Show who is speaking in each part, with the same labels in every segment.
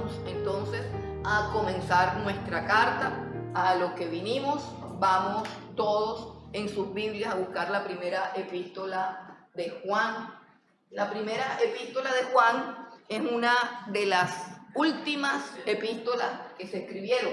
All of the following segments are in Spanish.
Speaker 1: vamos entonces a comenzar nuestra carta. A lo que vinimos, vamos todos en sus Biblias a buscar la primera epístola de Juan. La primera epístola de Juan es una de las últimas epístolas que se escribieron.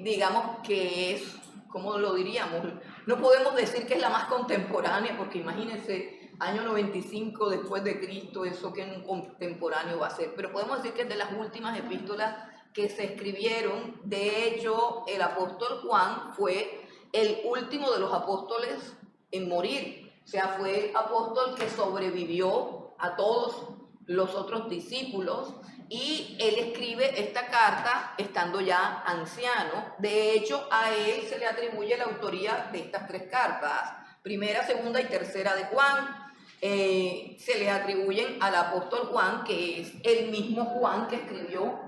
Speaker 1: Digamos que es, ¿cómo lo diríamos? No podemos decir que es la más contemporánea, porque imagínense, año 95 después de Cristo, eso que en un contemporáneo va a ser. Pero podemos decir que es de las últimas epístolas que se escribieron. De hecho, el apóstol Juan fue el último de los apóstoles en morir. O sea, fue el apóstol que sobrevivió a todos los otros discípulos, y él escribe esta carta estando ya anciano. De hecho, a él se le atribuye la autoría de estas tres cartas, primera, segunda y tercera de Juan. Se le atribuyen al apóstol Juan, que es el mismo Juan que escribió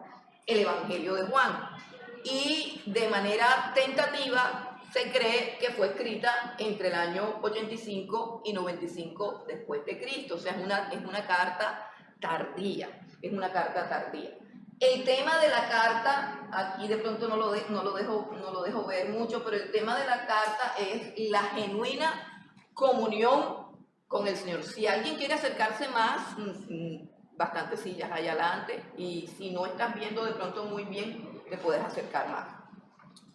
Speaker 1: el Evangelio de Juan, y de manera tentativa se cree que fue escrita entre el año 85 y 95 después de Cristo. O sea, es una carta tardía, es una carta tardía. El tema de la carta, aquí de pronto no lo dejo ver mucho, pero el tema de la carta es la genuina comunión con el Señor. Si alguien quiere acercarse más, bastantes sillas allá adelante, y si no estás viendo de pronto muy bien, te puedes acercar más.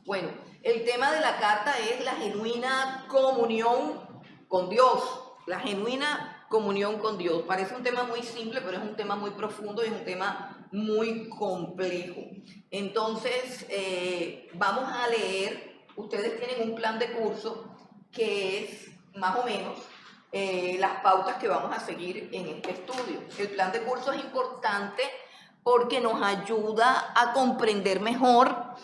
Speaker 1: Bueno, el tema de la carta es la genuina comunión con Dios, la genuina comunión con Dios. Parece un tema muy simple, pero es un tema muy profundo y es un tema muy complejo. Entonces, vamos a leer. Ustedes tienen un plan de curso que es más o menos las pautas que vamos a seguir en este estudio. El plan de curso es importante porque nos ayuda a comprender mejor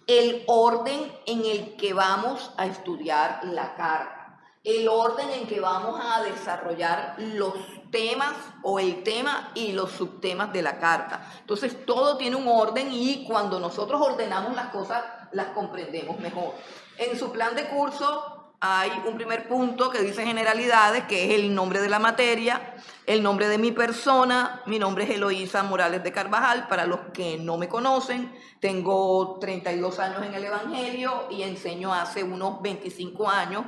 Speaker 1: el orden en el que vamos a estudiar la carta, el orden en que vamos a desarrollar los temas o el tema y los subtemas de la carta. Entonces todo tiene un orden, y cuando nosotros ordenamos las cosas las comprendemos mejor. En su plan de curso hay un primer punto que dice generalidades, que es el nombre de la materia, el nombre de mi persona. Mi nombre es Eloísa Morales de Carvajal. Para los que no me conocen, tengo 32 años en el Evangelio y enseño hace unos 25 años.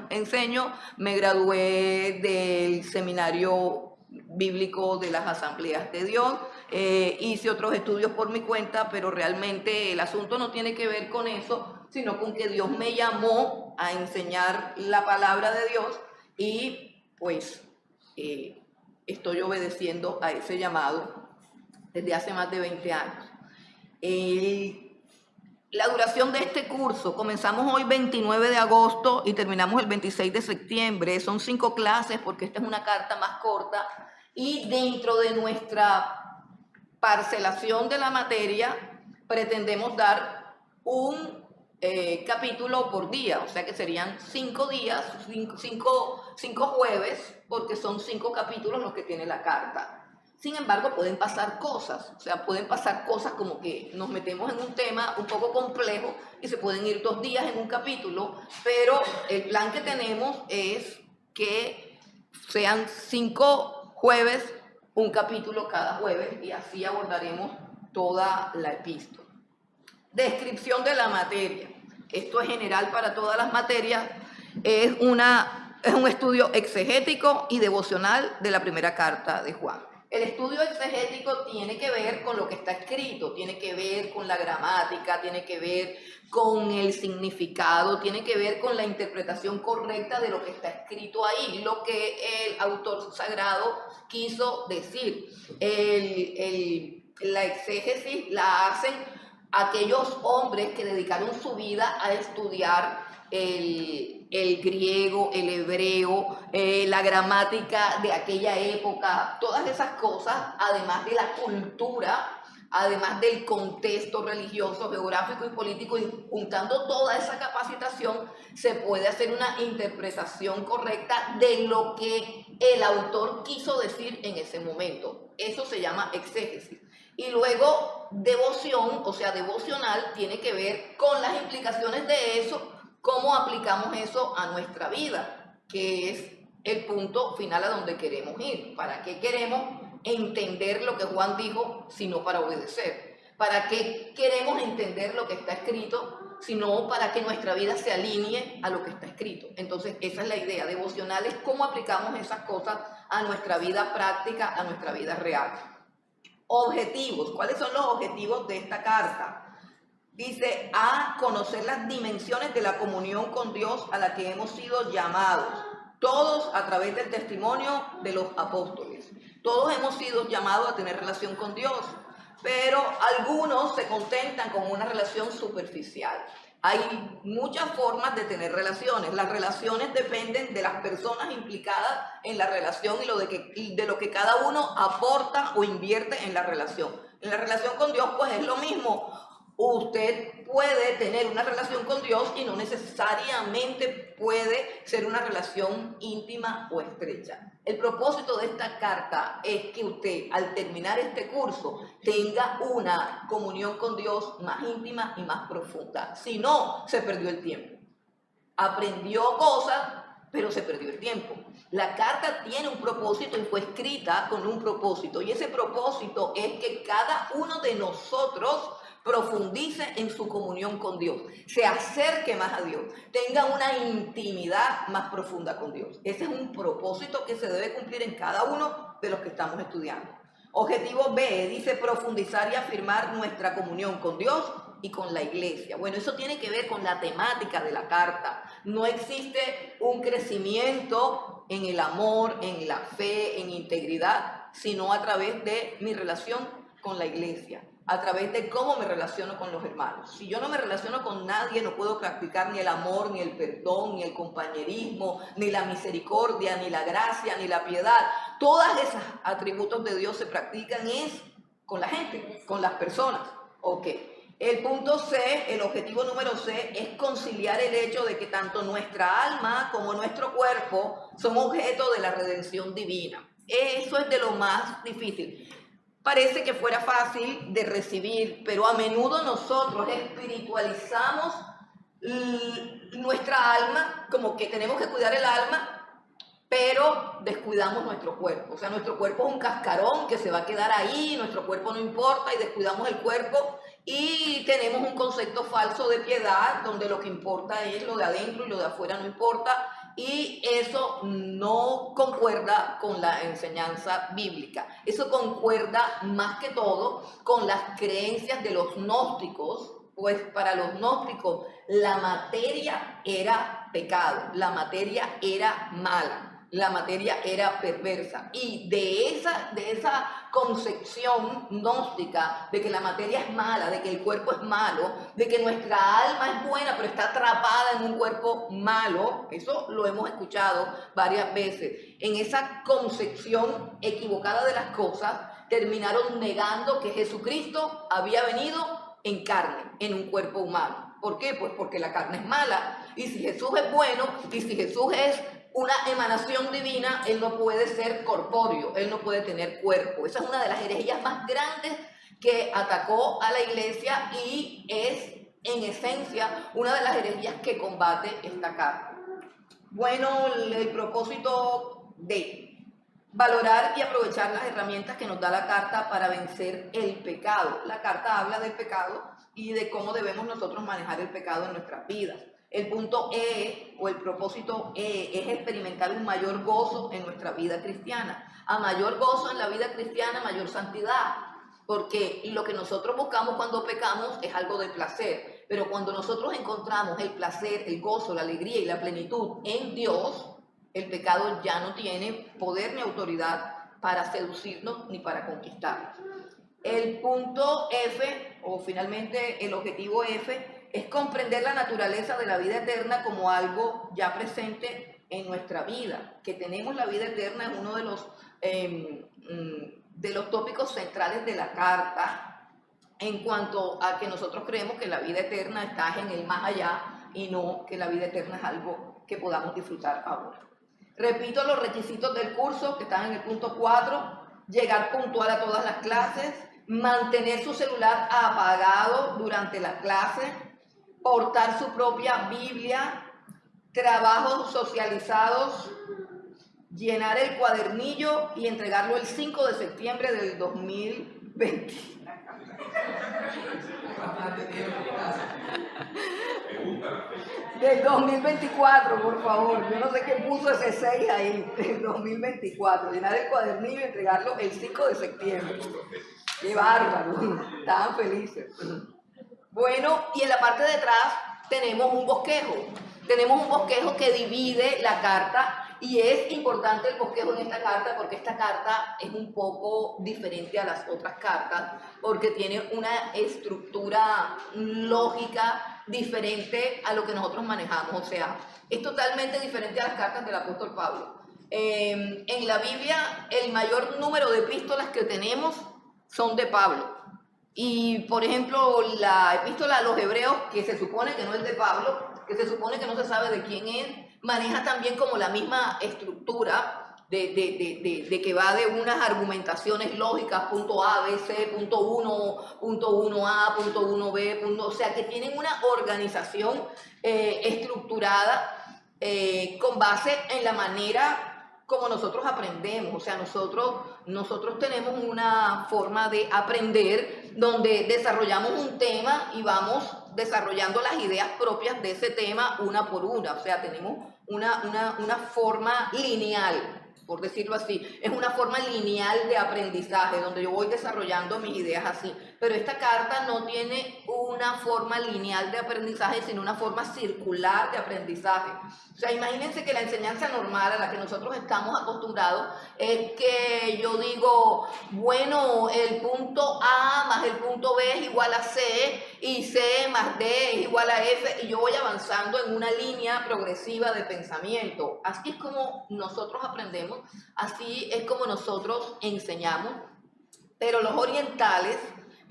Speaker 1: Me gradué del seminario bíblico de las Asambleas de Dios. Hice otros estudios por mi cuenta, pero realmente el asunto no tiene que ver con eso, sino con que Dios me llamó a enseñar la palabra de Dios, y pues estoy obedeciendo a ese llamado desde hace más de 20 años. La duración de este curso: comenzamos hoy 29 de agosto y terminamos el 26 de septiembre. Son 5 clases porque esta es una carta más corta, y dentro de nuestra parcelación de la materia pretendemos dar un capítulo por día, o sea que serían 5 días, 5 jueves, porque son 5 capítulos los que tiene la carta. Sin embargo, pueden pasar cosas, o sea, pueden pasar cosas como que nos metemos en un tema un poco complejo y se pueden ir 2 días en un capítulo, pero el plan que tenemos es que sean 5 jueves, un capítulo cada jueves, y así abordaremos toda la epístola. Descripción de la materia. Esto es general para todas las materias. Es un estudio exegético y devocional de la primera carta de Juan. El estudio exegético tiene que ver con lo que está escrito, tiene que ver con la gramática, tiene que ver con el significado, tiene que ver con la interpretación correcta de lo que está escrito ahí, lo que el autor sagrado quiso decir. La exégesis la hacen aquellos hombres que dedicaron su vida a estudiar el griego, el hebreo, la gramática de aquella época, todas esas cosas, además de la cultura, además del contexto religioso, geográfico y político, y juntando toda esa capacitación, se puede hacer una interpretación correcta de lo que el autor quiso decir en ese momento. Eso se llama exégesis. Y luego devoción, o sea, devocional, tiene que ver con las implicaciones de eso, cómo aplicamos eso a nuestra vida, que es el punto final a donde queremos ir. ¿Para qué queremos entender lo que Juan dijo, sino para obedecer? ¿Para qué queremos entender lo que está escrito, sino para que nuestra vida se alinee a lo que está escrito? Entonces, esa es la idea. Devocional es cómo aplicamos esas cosas a nuestra vida práctica, a nuestra vida real. Objetivos. ¿Cuáles son los objetivos de esta carta? Dice, a conocer las dimensiones de la comunión con Dios a la que hemos sido llamados, todos a través del testimonio de los apóstoles. Todos hemos sido llamados a tener relación con Dios, pero algunos se contentan con una relación superficial. Hay muchas formas de tener relaciones. Las relaciones dependen de las personas implicadas en la relación y de lo que cada uno aporta o invierte en la relación. En la relación con Dios, pues es lo mismo. Usted puede tener una relación con Dios y no necesariamente puede ser una relación íntima o estrecha. El propósito de esta carta es que usted, al terminar este curso, tenga una comunión con Dios más íntima y más profunda. Si no, se perdió el tiempo. Aprendió cosas, pero se perdió el tiempo. La carta tiene un propósito y fue escrita con un propósito. Y ese propósito es que cada uno de nosotros profundice en su comunión con Dios, se acerque más a Dios, tenga una intimidad más profunda con Dios. Ese es un propósito que se debe cumplir en cada uno de los que estamos estudiando. Objetivo B, dice profundizar y afirmar nuestra comunión con Dios y con la iglesia. Bueno, eso tiene que ver con la temática de la carta. No existe un crecimiento en el amor, en la fe, en integridad, sino a través de mi relación con la iglesia, a través de cómo me relaciono con los hermanos. Si yo no me relaciono con nadie, no puedo practicar ni el amor, ni el perdón, ni el compañerismo, ni la misericordia, ni la gracia, ni la piedad. Todos esos atributos de Dios se practican es con la gente, con las personas. Ok. El punto C, el objetivo número C, es conciliar el hecho de que tanto nuestra alma como nuestro cuerpo son objeto de la redención divina. Eso es de lo más difícil. Parece que fuera fácil de recibir, pero a menudo nosotros espiritualizamos nuestra alma, como que tenemos que cuidar el alma, pero descuidamos nuestro cuerpo. O sea, nuestro cuerpo es un cascarón que se va a quedar ahí, nuestro cuerpo no importa y descuidamos el cuerpo y tenemos un concepto falso de piedad donde lo que importa es lo de adentro y lo de afuera no importa. Y eso no concuerda con la enseñanza bíblica. Eso concuerda más que todo con las creencias de los gnósticos, pues para los gnósticos la materia era pecado, la materia era mala. La materia era perversa y de esa concepción gnóstica de que la materia es mala, de que el cuerpo es malo, de que nuestra alma es buena pero está atrapada en un cuerpo malo, eso lo hemos escuchado varias veces. En esa concepción equivocada de las cosas terminaron negando que Jesucristo había venido en carne, en un cuerpo humano. ¿Por qué? Pues porque la carne es mala y si Jesús es bueno y si Jesús es una emanación divina, él no puede ser corpóreo, él no puede tener cuerpo. Esa es una de las herejías más grandes que atacó a la iglesia y es en esencia una de las herejías que combate esta carta. Bueno, el propósito de valorar y aprovechar las herramientas que nos da la carta para vencer el pecado. La carta habla del pecado y de cómo debemos nosotros manejar el pecado en nuestras vidas. El punto E o el propósito E es experimentar un mayor gozo en nuestra vida cristiana. A mayor gozo en la vida cristiana, mayor santidad. Porque lo que nosotros buscamos cuando pecamos es algo de placer. Pero cuando nosotros encontramos el placer, el gozo, la alegría y la plenitud en Dios, el pecado ya no tiene poder ni autoridad para seducirnos ni para conquistarnos. El punto F, o finalmente el objetivo F, es comprender la naturaleza de la vida eterna como algo ya presente en nuestra vida. Que tenemos la vida eterna es uno de los tópicos centrales de la carta en cuanto a que nosotros creemos que la vida eterna está en el más allá y no que la vida eterna es algo que podamos disfrutar ahora. Repito los requisitos del curso que están en el punto 4, llegar puntual a todas las clases, mantener su celular apagado durante la clase, portar su propia Biblia, trabajos socializados, llenar el cuadernillo y entregarlo el 5 de septiembre del 2020. Del 2024, por favor. Yo no sé qué puso ese 6 ahí, del 2024. Llenar el cuadernillo y entregarlo el 5 de septiembre. ¡Qué bárbaro! Estaban felices. Bueno, y en la parte de atrás tenemos un bosquejo. Tenemos un bosquejo que divide la carta. Y es importante el bosquejo en esta carta porque esta carta es un poco diferente a las otras cartas porque tiene una estructura lógica diferente a lo que nosotros manejamos. O sea, es totalmente diferente a las cartas del apóstol Pablo. En la Biblia, el mayor número de epístolas que tenemos son de Pablo. Y, por ejemplo, la epístola a los Hebreos, que se supone que no es de Pablo, que se supone que no se sabe de quién es, maneja también como la misma estructura de que va de unas argumentaciones lógicas, punto A, B, C, punto 1, punto 1A, punto 1B, o sea, que tienen una organización estructurada con base en la manera como nosotros aprendemos. O sea, nosotros tenemos una forma de aprender donde desarrollamos un tema y vamos desarrollando las ideas propias de ese tema una por una. O sea, tenemos una forma lineal, por decirlo así. Es una forma lineal de aprendizaje donde yo voy desarrollando mis ideas así. Pero esta carta no tiene una forma lineal de aprendizaje, sino una forma circular de aprendizaje. O sea, imagínense que la enseñanza normal a la que nosotros estamos acostumbrados es que yo digo, bueno, el punto A más el punto B es igual a C y C más D es igual a F, y yo voy avanzando en una línea progresiva de pensamiento. Así es como nosotros aprendemos, así es como nosotros enseñamos, pero los orientales,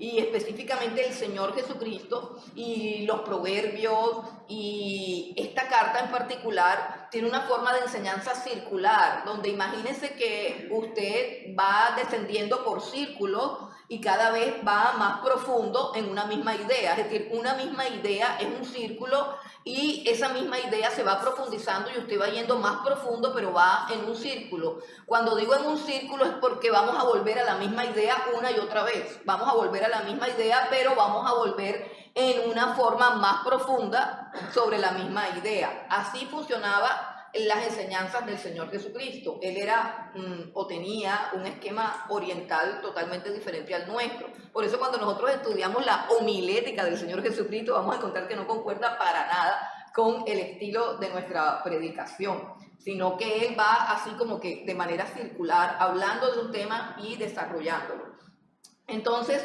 Speaker 1: y específicamente el Señor Jesucristo y los proverbios y esta carta en particular tiene una forma de enseñanza circular, donde imagínense que usted va descendiendo por círculos y cada vez va más profundo en una misma idea. Es decir, una misma idea es un círculo y esa misma idea se va profundizando y usted va yendo más profundo, pero va en un círculo. Cuando digo en un círculo es porque vamos a volver a la misma idea una y otra vez. Vamos a volver a la misma idea, pero vamos a volver en una forma más profunda sobre la misma idea. Así funcionaba las enseñanzas del Señor Jesucristo. Él era o tenía un esquema oriental totalmente diferente al nuestro. Por eso cuando nosotros estudiamos la homilética del Señor Jesucristo vamos a encontrar que no concuerda para nada con el estilo de nuestra predicación, sino que Él va así como que de manera circular, hablando de un tema y desarrollándolo. Entonces,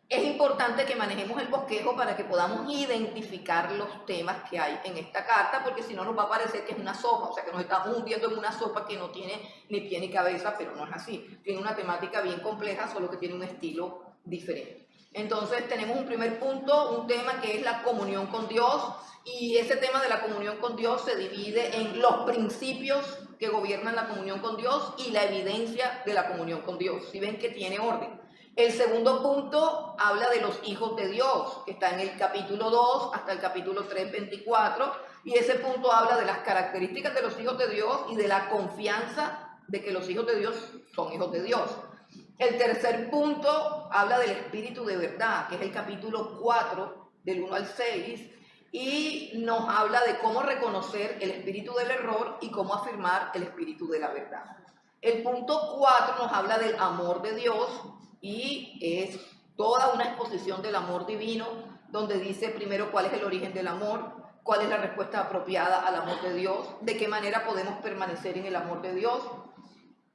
Speaker 1: es importante que manejemos el bosquejo para que podamos identificar los temas que hay en esta carta, porque si no nos va a parecer que es una sopa, o sea que nos estamos hundiendo en una sopa que no tiene ni pie ni cabeza, pero no es así. Tiene una temática bien compleja, solo que tiene un estilo diferente. Entonces tenemos un primer punto, un tema que es la comunión con Dios, y ese tema de la comunión con Dios se divide en los principios que gobiernan la comunión con Dios y la evidencia de la comunión con Dios. Si ven que tiene orden. El segundo punto habla de los hijos de Dios, que está en el capítulo 2 hasta el capítulo 3, 24, y ese punto habla de las características de los hijos de Dios y de la confianza de que los hijos de Dios son hijos de Dios. El tercer punto habla del espíritu de verdad, que es el capítulo 4, del 1 al 6, y nos habla de cómo reconocer el espíritu del error y cómo afirmar el espíritu de la verdad. El punto 4 nos habla del amor de Dios, y es toda una exposición del amor divino, donde dice primero cuál es el origen del amor, cuál es la respuesta apropiada al amor de Dios, de qué manera podemos permanecer en el amor de Dios,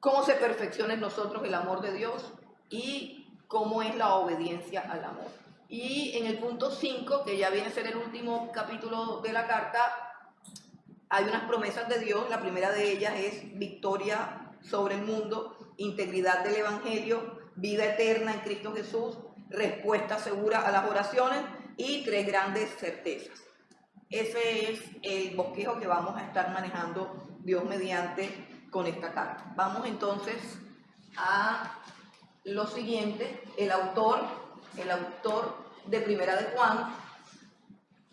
Speaker 1: cómo se perfecciona en nosotros el amor de Dios y cómo es la obediencia al amor. Y en el punto 5, que ya viene a ser el último capítulo de la carta, hay unas promesas de Dios. La primera de ellas es victoria sobre el mundo, integridad del evangelio, vida eterna en Cristo Jesús, respuesta segura a las oraciones y 3 grandes certezas. Ese es el bosquejo que vamos a estar manejando, Dios mediante, con esta carta. Vamos entonces a lo siguiente. El autor de Primera de Juan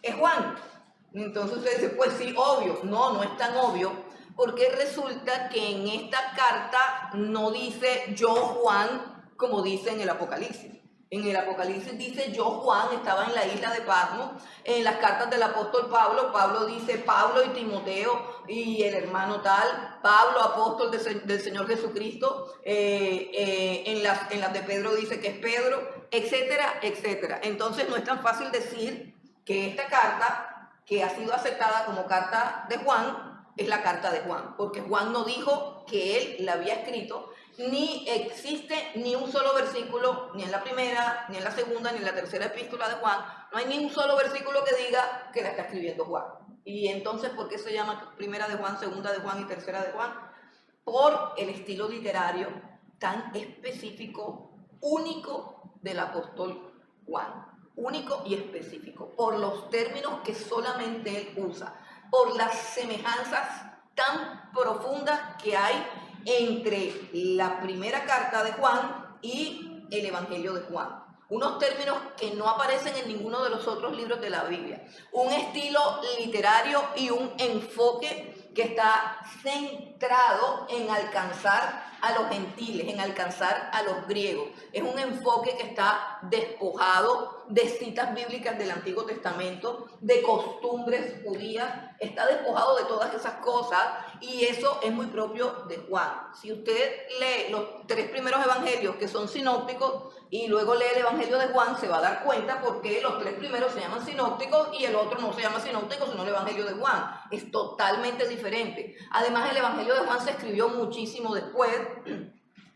Speaker 1: es Juan. Entonces usted dice, pues sí, obvio. No, no es tan obvio, porque resulta que en esta carta no dice yo Juan como dice en el Apocalipsis. En el Apocalipsis dice yo Juan estaba en la isla de Patmos. En las cartas del apóstol Pablo, Pablo dice Pablo y Timoteo y el hermano tal, Pablo apóstol del Señor Jesucristo. En las de Pedro dice que es Pedro, etcétera, etcétera. Entonces no es tan fácil decir que esta carta, que ha sido aceptada como carta de Juan, es la carta de Juan, porque Juan no dijo que él la había escrito, ni existe ni un solo versículo, ni en la primera, ni en la segunda, ni en la tercera epístola de Juan, no hay ni un solo versículo que diga que la está escribiendo Juan. Y entonces, ¿por qué se llama primera de Juan, segunda de Juan y tercera de Juan? Por el estilo literario tan específico, único del apóstol Juan, único y específico, por los términos que solamente él usa, por las semejanzas tan profundas que hay entre la primera carta de Juan y el Evangelio de Juan. Unos términos que no aparecen en ninguno de los otros libros de la Biblia. Un estilo literario y un enfoque que está centrado en alcanzar a los gentiles, en alcanzar a los griegos. Es un enfoque que está despojado de citas bíblicas del Antiguo Testamento, de costumbres judías, está despojado de todas esas cosas y eso es muy propio de Juan. Si usted lee los 3 primeros evangelios que son sinópticos y luego lee el Evangelio de Juan, se va a dar cuenta porque los 3 primeros se llaman sinópticos y el otro no se llama sinóptico, sino el Evangelio de Juan. Es totalmente diferente. Además, el Evangelio de Juan se escribió muchísimo después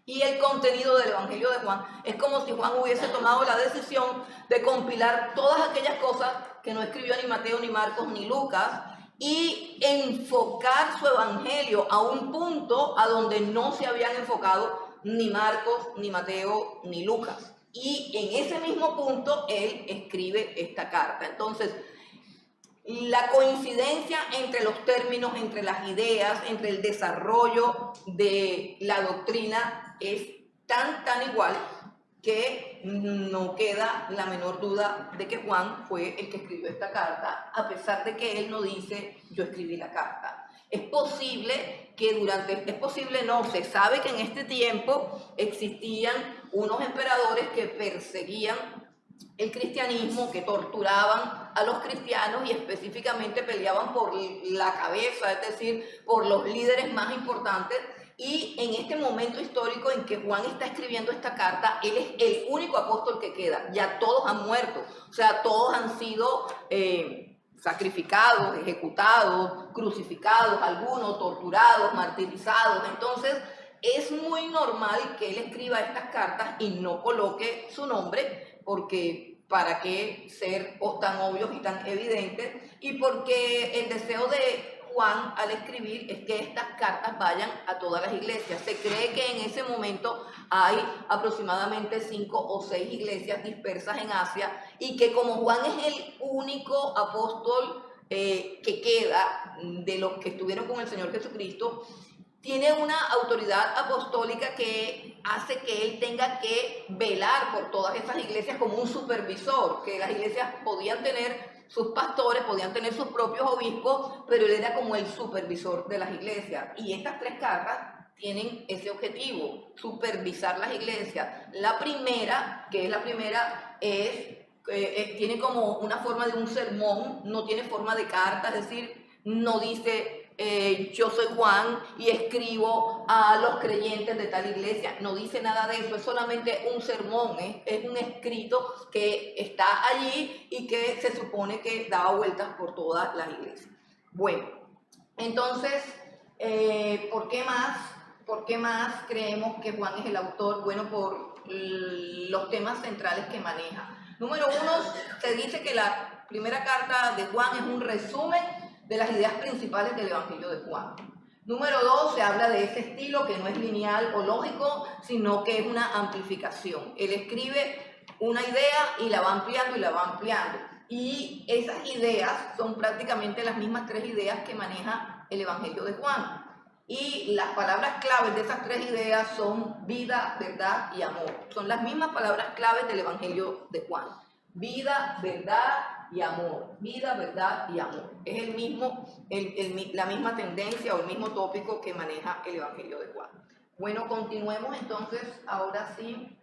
Speaker 1: y el contenido del Evangelio de Juan es como si Juan hubiese tomado la decisión de compilar todas aquellas cosas que no escribió ni Mateo, ni Marcos, ni Lucas y enfocar su Evangelio a un punto a donde no se habían enfocado ni Marcos, ni Mateo, ni Lucas. Y en ese mismo punto él escribe esta carta. Entonces, la coincidencia entre los términos, entre las ideas, entre el desarrollo de la doctrina es tan igual que no queda la menor duda de que Juan fue el que escribió esta carta, a pesar de que él no dice yo escribí la carta. Es posible que se sabe que en este tiempo existían unos emperadores que perseguían el cristianismo, que torturaban a los cristianos y específicamente peleaban por la cabeza, es decir, por los líderes más importantes. Y en este momento histórico en que Juan está escribiendo esta carta, él es el único apóstol que queda. Ya todos han muerto, o sea, todos han sido sacrificados, ejecutados, crucificados, algunos torturados, martirizados. Entonces, es muy normal que él escriba estas cartas y no coloque su nombre, porque para qué ser tan obvios y tan evidentes, y porque el deseo de Juan al escribir es que estas cartas vayan a todas las iglesias. Se cree que en ese momento hay aproximadamente 5 o 6 iglesias dispersas en Asia y que como Juan es el único apóstol que queda de los que estuvieron con el Señor Jesucristo, tiene una autoridad apostólica que hace que él tenga que velar por todas esas iglesias como un supervisor, que las iglesias podían tener sus pastores, podían tener sus propios obispos, pero él era como el supervisor de las iglesias. Y estas 3 cartas tienen ese objetivo, supervisar las iglesias. La primera, que es la primera, tiene como una forma de un sermón, no tiene forma de carta, es decir, no dice yo soy Juan y escribo a los creyentes de tal iglesia, no dice nada de eso, es solamente un sermón, es un escrito que está allí y que se supone que daba vueltas por todas las iglesias. Bueno, entonces, ¿por qué más creemos que Juan es el autor? Bueno, por los temas centrales que maneja. Número 1, se dice que la primera carta de Juan es un resumen de las ideas principales del Evangelio de Juan. Número 2, se habla de ese estilo que no es lineal o lógico, sino que es una amplificación. Él escribe una idea y la va ampliando y la va ampliando. Y esas ideas son prácticamente las mismas 3 ideas que maneja el Evangelio de Juan. Y las palabras claves de esas 3 ideas son vida, verdad y amor. Son las mismas palabras claves del Evangelio de Juan. Vida, verdad y amor. Vida, verdad y amor. Es el mismo, la misma tendencia o el mismo tópico que maneja el Evangelio de Juan. Bueno, continuemos entonces, ahora sí.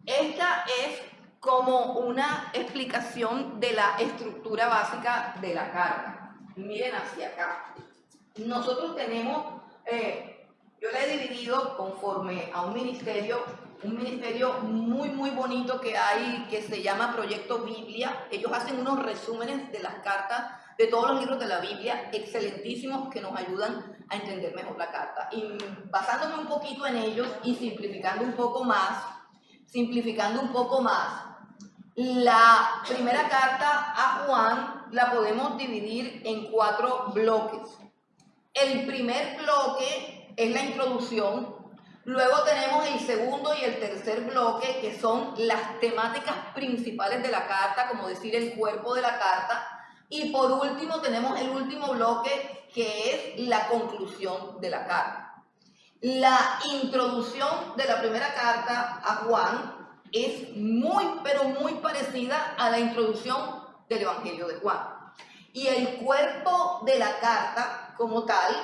Speaker 1: Esta es como una explicación de la estructura básica de la carta. Miren hacia acá. Nosotros tenemos, yo la he dividido conforme a un ministerio muy bonito que hay, que se llama Proyecto Biblia. Ellos hacen unos resúmenes de las cartas, de todos los libros de la Biblia, excelentísimos, que nos ayudan a entender mejor la carta. Y basándome un poquito en ellos y simplificando un poco más, la primera carta a Juan la podemos dividir en 4 bloques. El primer bloque es la introducción, luego tenemos el segundo y el tercer bloque, que son las temáticas principales de la carta, como decir el cuerpo de la carta, y por último tenemos el último bloque, que es la conclusión de la carta. La introducción de la primera carta a Juan es pero muy parecida a la introducción del Evangelio de Juan. Y el cuerpo de la carta, como tal,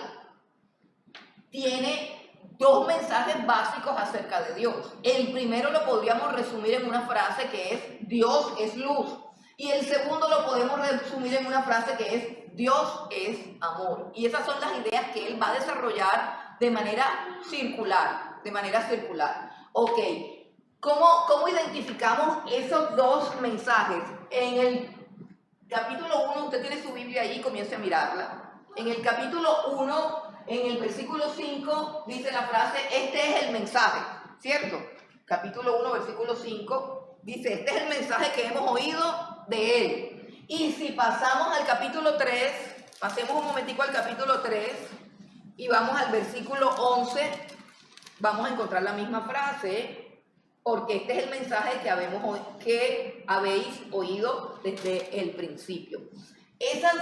Speaker 1: tiene 2 mensajes básicos acerca de Dios. El primero lo podríamos resumir en una frase que es: Dios es luz. Y el segundo lo podemos resumir en una frase que es: Dios es amor. Y esas son las ideas que él va a desarrollar de manera circular. Ok, ¿cómo identificamos esos 2 mensajes? En el capítulo 1, usted tiene su Biblia ahí, comience a mirarla. En el capítulo 1, en el versículo 5, dice la frase: este es el mensaje, ¿cierto? Capítulo 1, versículo 5, dice: este es el mensaje que hemos oído de él. Y si pasamos al capítulo 3, pasemos un momentico al capítulo 3 y vamos al versículo 11, vamos a encontrar la misma frase, porque este es el mensaje que habéis oído desde el principio. Esas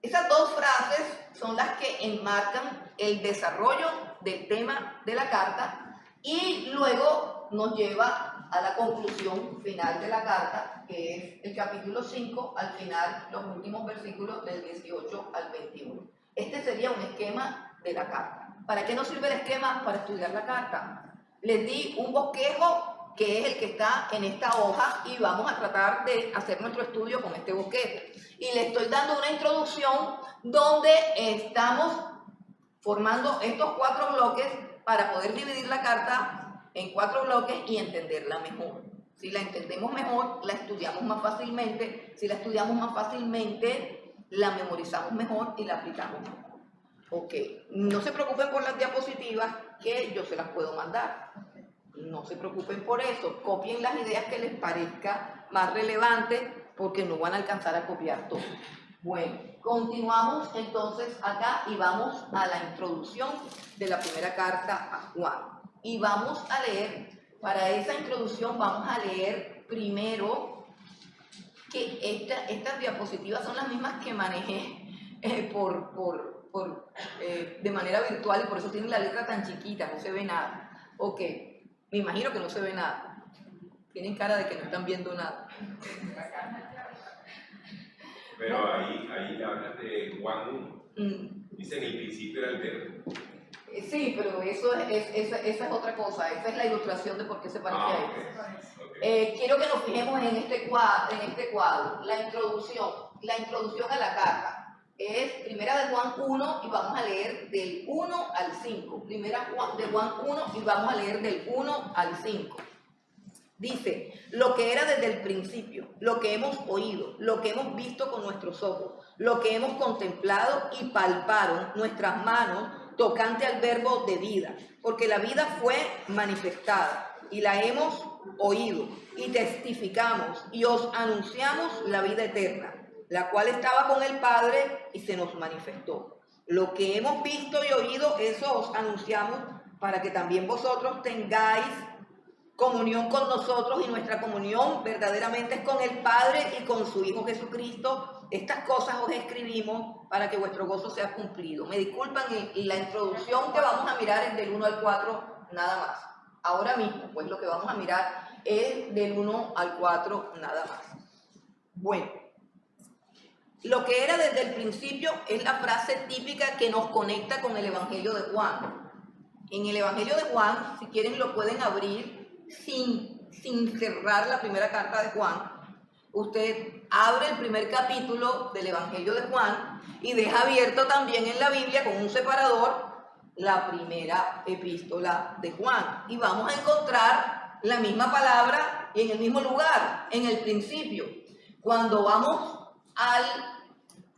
Speaker 1: 2 frases son las que enmarcan el desarrollo del tema de la carta y luego nos lleva a la conclusión final de la carta, que es el capítulo 5, al final, los últimos versículos del 18 al 21. Este sería un esquema de la carta. ¿Para qué nos sirve el esquema? Para estudiar la carta. Les di un bosquejo, que es el que está en esta hoja, y vamos a tratar de hacer nuestro estudio con este bosquejo. Y le estoy dando una introducción donde estamos formando estos 4 bloques para poder dividir la carta en 4 bloques y entenderla mejor. Si la entendemos mejor, la estudiamos más fácilmente. Si la estudiamos más fácilmente, la memorizamos mejor y la aplicamos mejor. Ok, no se preocupen por las diapositivas, que yo se las puedo mandar. No se preocupen por eso, copien las ideas que les parezca más relevantes, porque no van a alcanzar a copiar todo. Bueno, continuamos entonces acá y vamos a la introducción de la primera carta a Juan. Y vamos a leer, para esa introducción vamos a leer primero, que estas diapositivas son las mismas que manejé de manera virtual, y por eso tienen la letra tan chiquita, no se ve nada. Ok, me imagino que no se ve nada. Tienen cara de que no están viendo nada.
Speaker 2: Pero ahí hablas de Juan 1. Dice: en el principio era el verbo.
Speaker 1: Sí, pero esa es otra cosa. Esa es la ilustración de por qué se parece a eso. Okay. Quiero que nos fijemos en este cuadro. La introducción a la carta. Es primera de Juan 1 y vamos a leer del 1 al 5. Primera de Juan 1 y vamos a leer del 1 al 5. Dice: lo que era desde el principio, lo que hemos oído, lo que hemos visto con nuestros ojos, lo que hemos contemplado y palparon nuestras manos tocante al verbo de vida, porque la vida fue manifestada y la hemos oído y testificamos y os anunciamos la vida eterna, la cual estaba con el Padre y se nos manifestó. Lo que hemos visto y oído, eso os anunciamos, para que también vosotros tengáis comunión con nosotros, y nuestra comunión verdaderamente es con el Padre y con su Hijo Jesucristo. Estas cosas os escribimos para que vuestro gozo sea cumplido. Me disculpan, y la introducción que vamos a mirar es del 1 al 4 nada más. Ahora mismo, pues lo que vamos a mirar es del 1 al 4 nada más. Bueno, lo que era desde el principio es la frase típica que nos conecta con el Evangelio de Juan. En el Evangelio de Juan, si quieren lo pueden abrir sin cerrar la primera carta de Juan. Usted abre el primer capítulo del Evangelio de Juan y deja abierto también en la Biblia con un separador la primera epístola de Juan. Y vamos a encontrar la misma palabra y en el mismo lugar, en el principio. Cuando vamos al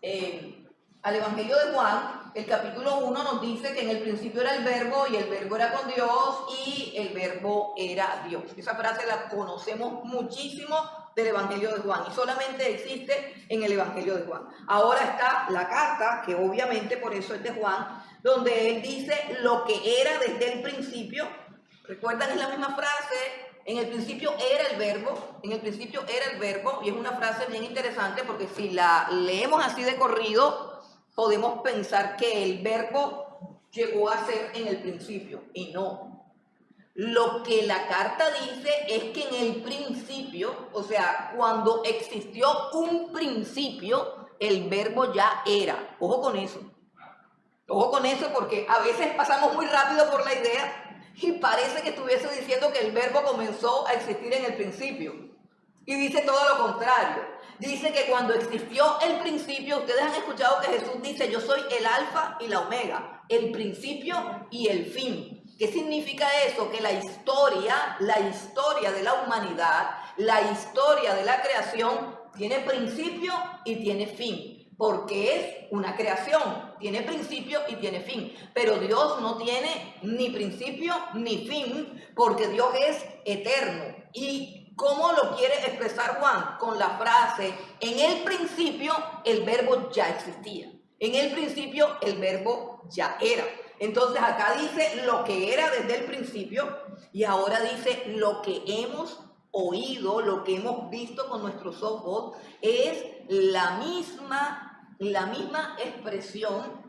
Speaker 1: Evangelio de Juan, el capítulo 1 nos dice que en el principio era el verbo y el verbo era con Dios y el verbo era Dios. Esa frase la conocemos muchísimo del Evangelio de Juan y solamente existe en el Evangelio de Juan. Ahora está la carta, que obviamente por eso es de Juan, donde él dice lo que era desde el principio. ¿Recuerdan? Es la misma frase. En el principio era el verbo, en el principio era el verbo, y es una frase bien interesante porque si la leemos así de corrido, podemos pensar que el verbo llegó a ser en el principio, y no. Lo que la carta dice es que en el principio, o sea, cuando existió un principio, el verbo ya era. Ojo con eso. Ojo con eso porque a veces pasamos muy rápido por la idea y parece que estuviese diciendo que el verbo comenzó a existir en el principio. Y dice todo lo contrario. Dice que cuando existió el principio, ustedes han escuchado que Jesús dice, yo soy el alfa y la omega, el principio y el fin. ¿Qué significa eso? Que la historia de la humanidad, la historia de la creación, tiene principio y tiene fin. Porque es una creación, tiene principio y tiene fin. Pero Dios no tiene ni principio ni fin, porque Dios es eterno. ¿Y cómo lo quiere expresar Juan? Con la frase, en el principio el verbo ya existía. En el principio el verbo ya era. Entonces acá dice lo que era desde el principio y ahora dice lo que hemos oído, lo que hemos visto con nuestros ojos, es la misma expresión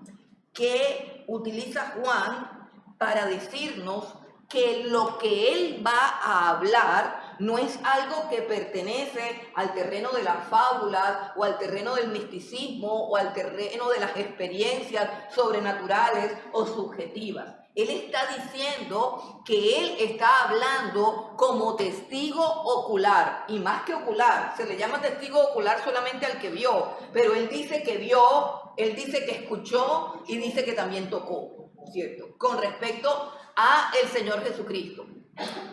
Speaker 1: que utiliza Juan para decirnos que lo que él va a hablar no es algo que pertenece al terreno de las fábulas o al terreno del misticismo o al terreno de las experiencias sobrenaturales o subjetivas. Él está diciendo que él está hablando como testigo ocular, y más que ocular, se le llama testigo ocular solamente al que vio, pero él dice que vio, él dice que escuchó y dice que también tocó, ¿cierto? Con respecto a el Señor Jesucristo.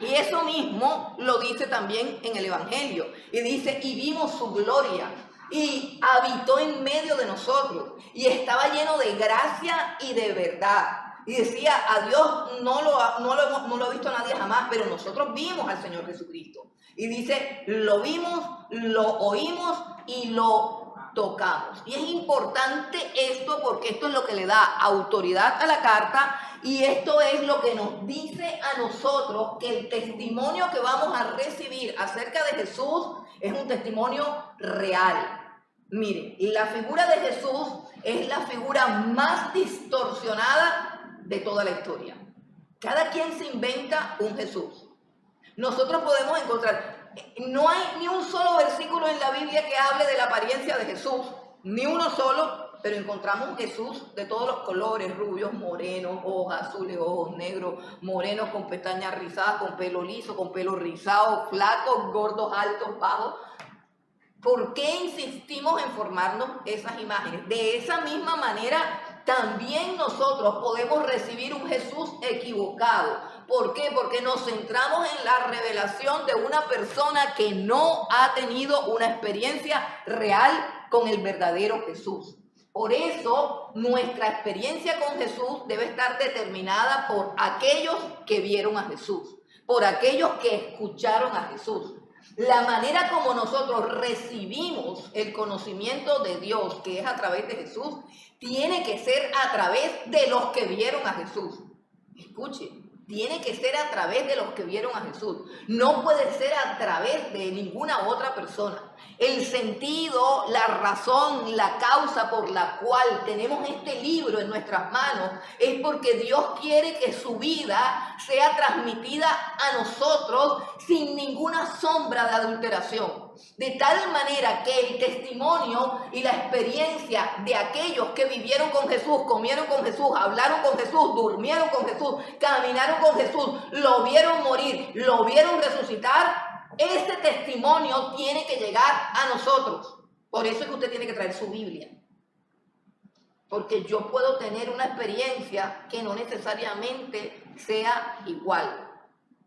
Speaker 1: Y eso mismo lo dice también en el Evangelio, y dice, y vimos su gloria, y habitó en medio de nosotros, y estaba lleno de gracia y de verdad. Y decía, a Dios no lo ha visto nadie jamás, pero nosotros vimos al Señor Jesucristo. Y dice, lo vimos, lo oímos y lo tocamos. Y es importante esto porque esto es lo que le da autoridad a la carta y esto es lo que nos dice a nosotros que el testimonio que vamos a recibir acerca de Jesús es un testimonio real. Miren, la figura de Jesús es la figura más distorsionada de toda la historia. Cada quien se inventa un Jesús. Nosotros podemos encontrar, no hay ni un solo versículo en la Biblia que hable de la apariencia de Jesús, ni uno solo, pero encontramos un Jesús de todos los colores, rubios, morenos, ojos azules, ojos negros, morenos con pestañas rizadas, con pelo liso, con pelo rizado, flacos, gordos, altos, bajos. ¿Por qué insistimos en formarnos esas imágenes? De esa misma manera, también nosotros podemos recibir un Jesús equivocado. ¿Por qué? Porque nos centramos en la revelación de una persona que no ha tenido una experiencia real con el verdadero Jesús. Por eso, nuestra experiencia con Jesús debe estar determinada por aquellos que vieron a Jesús, por aquellos que escucharon a Jesús. La manera como nosotros recibimos el conocimiento de Dios, que es a través de Jesús, tiene que ser a través de los que vieron a Jesús. Escuchen, tiene que ser a través de los que vieron a Jesús. No puede ser a través de ninguna otra persona. El sentido, la razón, la causa por la cual tenemos este libro en nuestras manos es porque Dios quiere que su vida sea transmitida a nosotros sin ninguna sombra de adulteración. nosotros. De tal manera que el testimonio y la experiencia de aquellos que vivieron con Jesús, comieron con Jesús, hablaron con Jesús, durmieron con Jesús, caminaron con Jesús, lo vieron morir, lo vieron resucitar, ese testimonio tiene que llegar a nosotros. Por eso es que usted tiene que traer su Biblia. Porque yo puedo tener una experiencia que no necesariamente sea igual.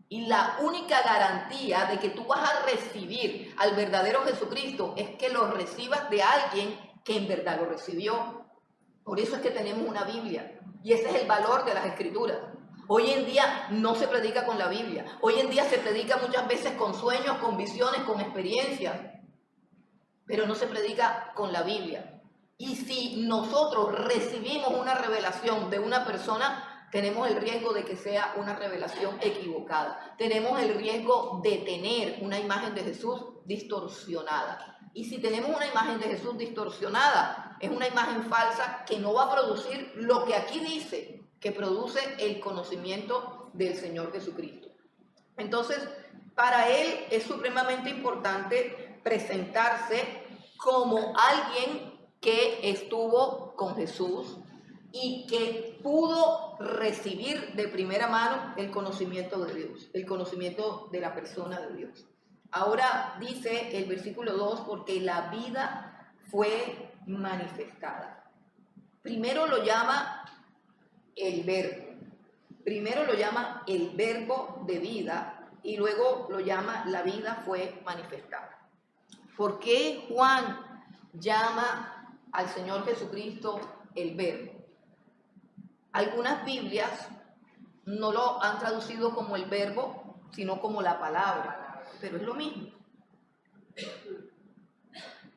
Speaker 1: Y la única garantía de que tú vas a recibir al verdadero Jesucristo es que lo recibas de alguien que en verdad lo recibió. Por eso es que tenemos una Biblia. Y ese es el valor de las Escrituras. Hoy en día no se predica con la Biblia. Hoy en día se predica muchas veces con sueños, con visiones, con experiencias. Pero no se predica con la Biblia. Y si nosotros recibimos una revelación de una persona, tenemos el riesgo de que sea una revelación equivocada. Tenemos el riesgo de tener una imagen de Jesús distorsionada. Y si tenemos una imagen de Jesús distorsionada, es una imagen falsa que no va a producir lo que aquí dice, que produce el conocimiento del Señor Jesucristo. Entonces, para él es supremamente importante presentarse como alguien que estuvo con Jesús y que pudo recibir de primera mano el conocimiento de Dios, el conocimiento de la persona de Dios. Ahora dice el versículo 2, porque la vida fue manifestada. Primero lo llama el verbo, primero lo llama el verbo de vida y luego lo llama la vida fue manifestada. ¿Por qué Juan llama al Señor Jesucristo el verbo? Algunas Biblias no lo han traducido como el verbo, sino como la palabra, pero es lo mismo.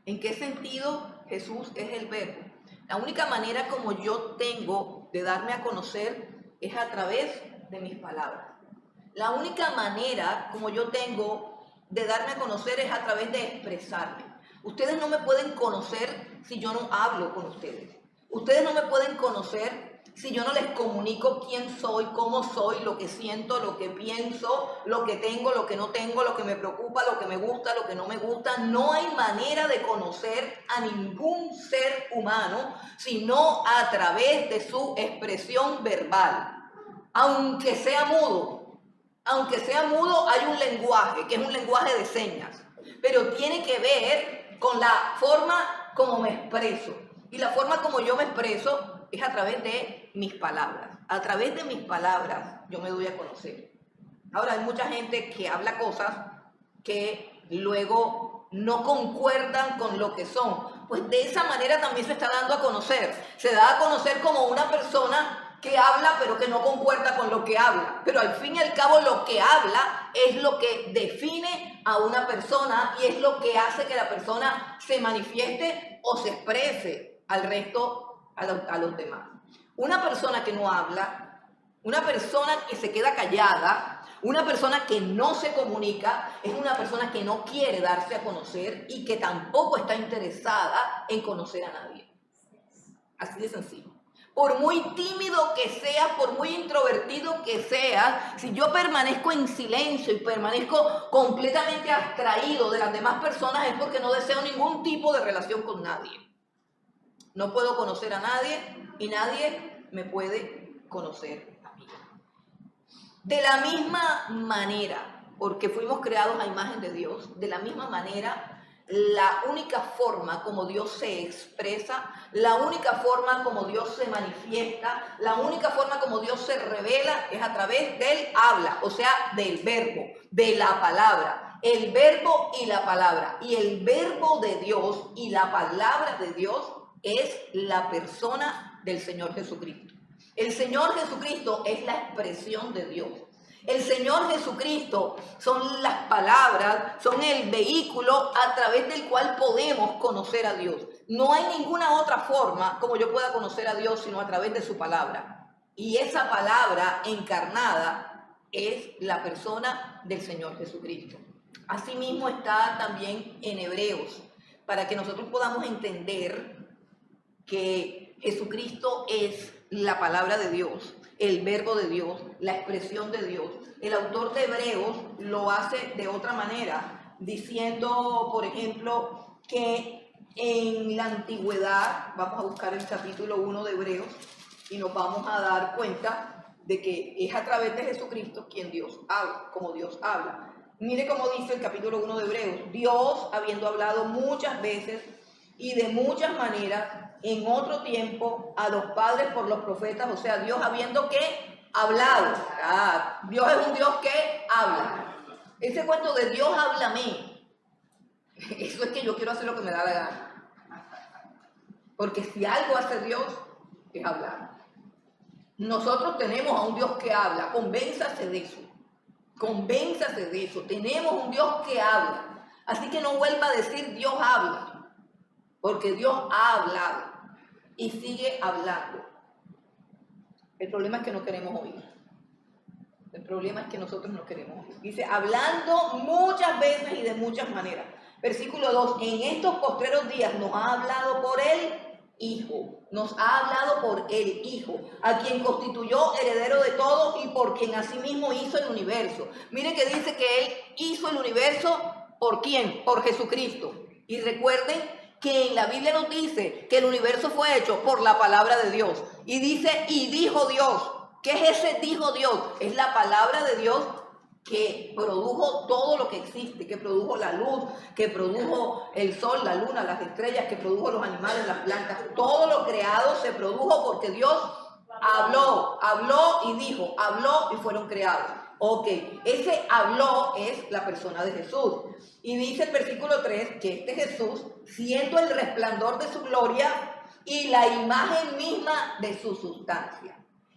Speaker 1: ¿En qué sentido Jesús es el verbo? La única manera como yo tengo de darme a conocer es a través de mis palabras. La única manera como yo tengo de darme a conocer es a través de expresarme. Ustedes no me pueden conocer si yo no hablo con ustedes. Ustedes no me pueden conocer si yo no les comunico quién soy, cómo soy, lo que siento, lo que pienso, lo que tengo, lo que no tengo, lo que me preocupa, lo que me gusta, lo que no me gusta. No hay manera de conocer a ningún ser humano sino a través de su expresión verbal. Aunque sea mudo, hay un lenguaje, que es un lenguaje de señas, pero tiene que ver con la forma como me expreso. Y la forma como yo me expreso es a través de mis palabras. A través de mis palabras yo me doy a conocer. Ahora hay mucha gente que habla cosas que luego no concuerdan con lo que son. Pues de esa manera también se está dando a conocer. Se da a conocer como una persona que habla pero que no concuerda con lo que habla. Pero al fin y al cabo lo que habla es lo que define a una persona y es lo que hace que la persona se manifieste o se exprese al resto, a los demás. Una persona que no habla, una persona que se queda callada, una persona que no se comunica, es una persona que no quiere darse a conocer y que tampoco está interesada en conocer a nadie. Así de sencillo. Por muy tímido que seas, por muy introvertido que seas, si yo permanezco en silencio y permanezco completamente abstraído de las demás personas es porque no deseo ningún tipo de relación con nadie. No puedo conocer a nadie y nadie me puede conocer a mí. De la misma manera, porque fuimos creados a imagen de Dios, de la misma manera, la única forma como Dios se expresa, la única forma como Dios se manifiesta, la única forma como Dios se revela es a través del habla, o sea, del verbo, de la palabra. El verbo y la palabra. Y el verbo de Dios y la palabra de Dios es la persona del Señor Jesucristo. El Señor Jesucristo es la expresión de Dios. El Señor Jesucristo son las palabras, son el vehículo a través del cual podemos conocer a Dios. No hay ninguna otra forma como yo pueda conocer a Dios sino a través de su palabra. Y esa palabra encarnada es la persona del Señor Jesucristo. Asimismo está también en Hebreos, para que nosotros podamos entender que Jesucristo es la palabra de Dios, el verbo de Dios, la expresión de Dios. El autor de Hebreos lo hace de otra manera. diciendo, por ejemplo, que en la antigüedad, vamos a buscar el capítulo 1 de Hebreos y nos vamos a dar cuenta de que es a través de Jesucristo quien Dios habla, como Dios habla. Mire cómo dice el capítulo 1 de Hebreos: Dios, habiendo hablado muchas veces y de muchas maneras en otro tiempo a los padres por los profetas, o sea, Dios habiendo que hablado. Dios es un Dios que habla. Ese cuento de Dios háblame, eso es que yo quiero hacer lo que me da la gana. Porque si algo hace Dios, es hablar. Nosotros tenemos a un Dios que habla, convénzase de eso. Convénzase de eso. Tenemos un Dios que habla. Así que no vuelva a decir Dios habla, porque Dios ha hablado y sigue hablando. El problema es que no queremos oír. El problema es que nosotros no queremos oír. Dice, hablando muchas veces y de muchas maneras. Versículo 2, en estos postreros días nos ha hablado por el Hijo. Nos ha hablado por el Hijo, a quien constituyó heredero de todo y por quien asimismo hizo el universo. Mire que dice que Él hizo el universo, ¿por quién? Por Jesucristo. Y recuerden que en la Biblia nos dice que el universo fue hecho por la palabra de Dios. Y dice, y dijo Dios. ¿Qué es ese dijo Dios? Es la palabra de Dios que produjo todo lo que existe, que produjo la luz, que produjo el sol, la luna, las estrellas, que produjo los animales, las plantas. Todo lo creado se produjo porque Dios habló y dijo, habló y fueron creados. Ok, ese habló es la persona de Jesús. Y dice el versículo 3 que este Jesús, siendo el resplandor de su gloria y la imagen misma de su sustancia.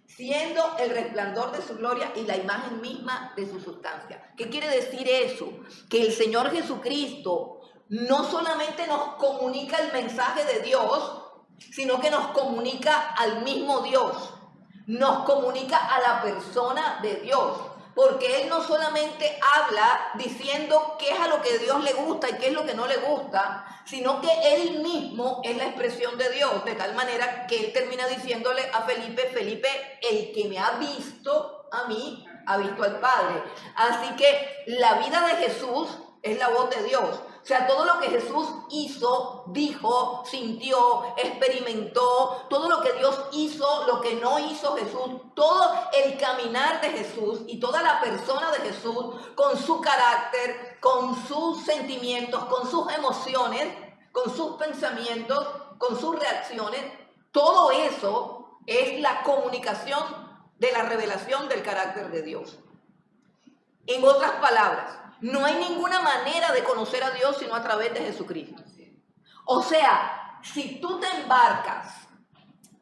Speaker 1: Siendo el resplandor de su gloria y la imagen misma de su sustancia. ¿Qué quiere decir eso? Que el Señor Jesucristo no solamente nos comunica el mensaje de Dios, sino que nos comunica al mismo Dios. Nos comunica a la persona de Dios. Porque Él no solamente habla diciendo qué es a lo que Dios le gusta y qué es lo que no le gusta, sino que Él mismo es la expresión de Dios, de tal manera que Él termina diciéndole a Felipe, Felipe, el que me ha visto a mí, ha visto al Padre. Así que la vida de Jesús es la voz de Dios. O sea, todo lo que Jesús hizo, dijo, sintió, experimentó, todo lo que Dios hizo, lo que no hizo Jesús, todo el caminar de Jesús y toda la persona de Jesús, con su carácter, con sus sentimientos, con sus emociones, con sus pensamientos, con sus reacciones, todo eso es la comunicación de la revelación del carácter de Dios. En otras palabras, no hay ninguna manera de conocer a Dios sino a través de Jesucristo. O sea, si tú te embarcas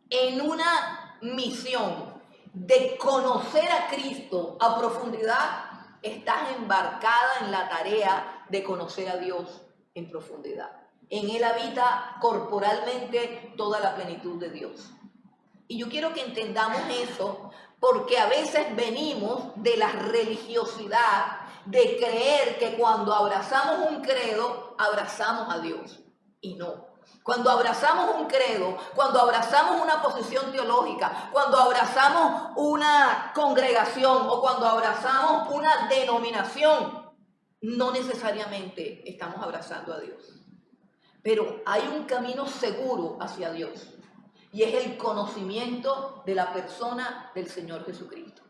Speaker 1: en una misión de conocer a Cristo a profundidad, estás embarcada en la tarea de conocer a Dios en profundidad. En Él habita corporalmente toda la plenitud de Dios. Y yo quiero que entendamos eso, porque a veces venimos de la religiosidad de creer que cuando abrazamos un credo, abrazamos a Dios. Y no. Cuando abrazamos un credo, cuando abrazamos una posición teológica, cuando abrazamos una congregación o cuando abrazamos una denominación, no necesariamente estamos abrazando a Dios. Pero hay un camino seguro hacia Dios. Y es el conocimiento de la persona del Señor Jesucristo.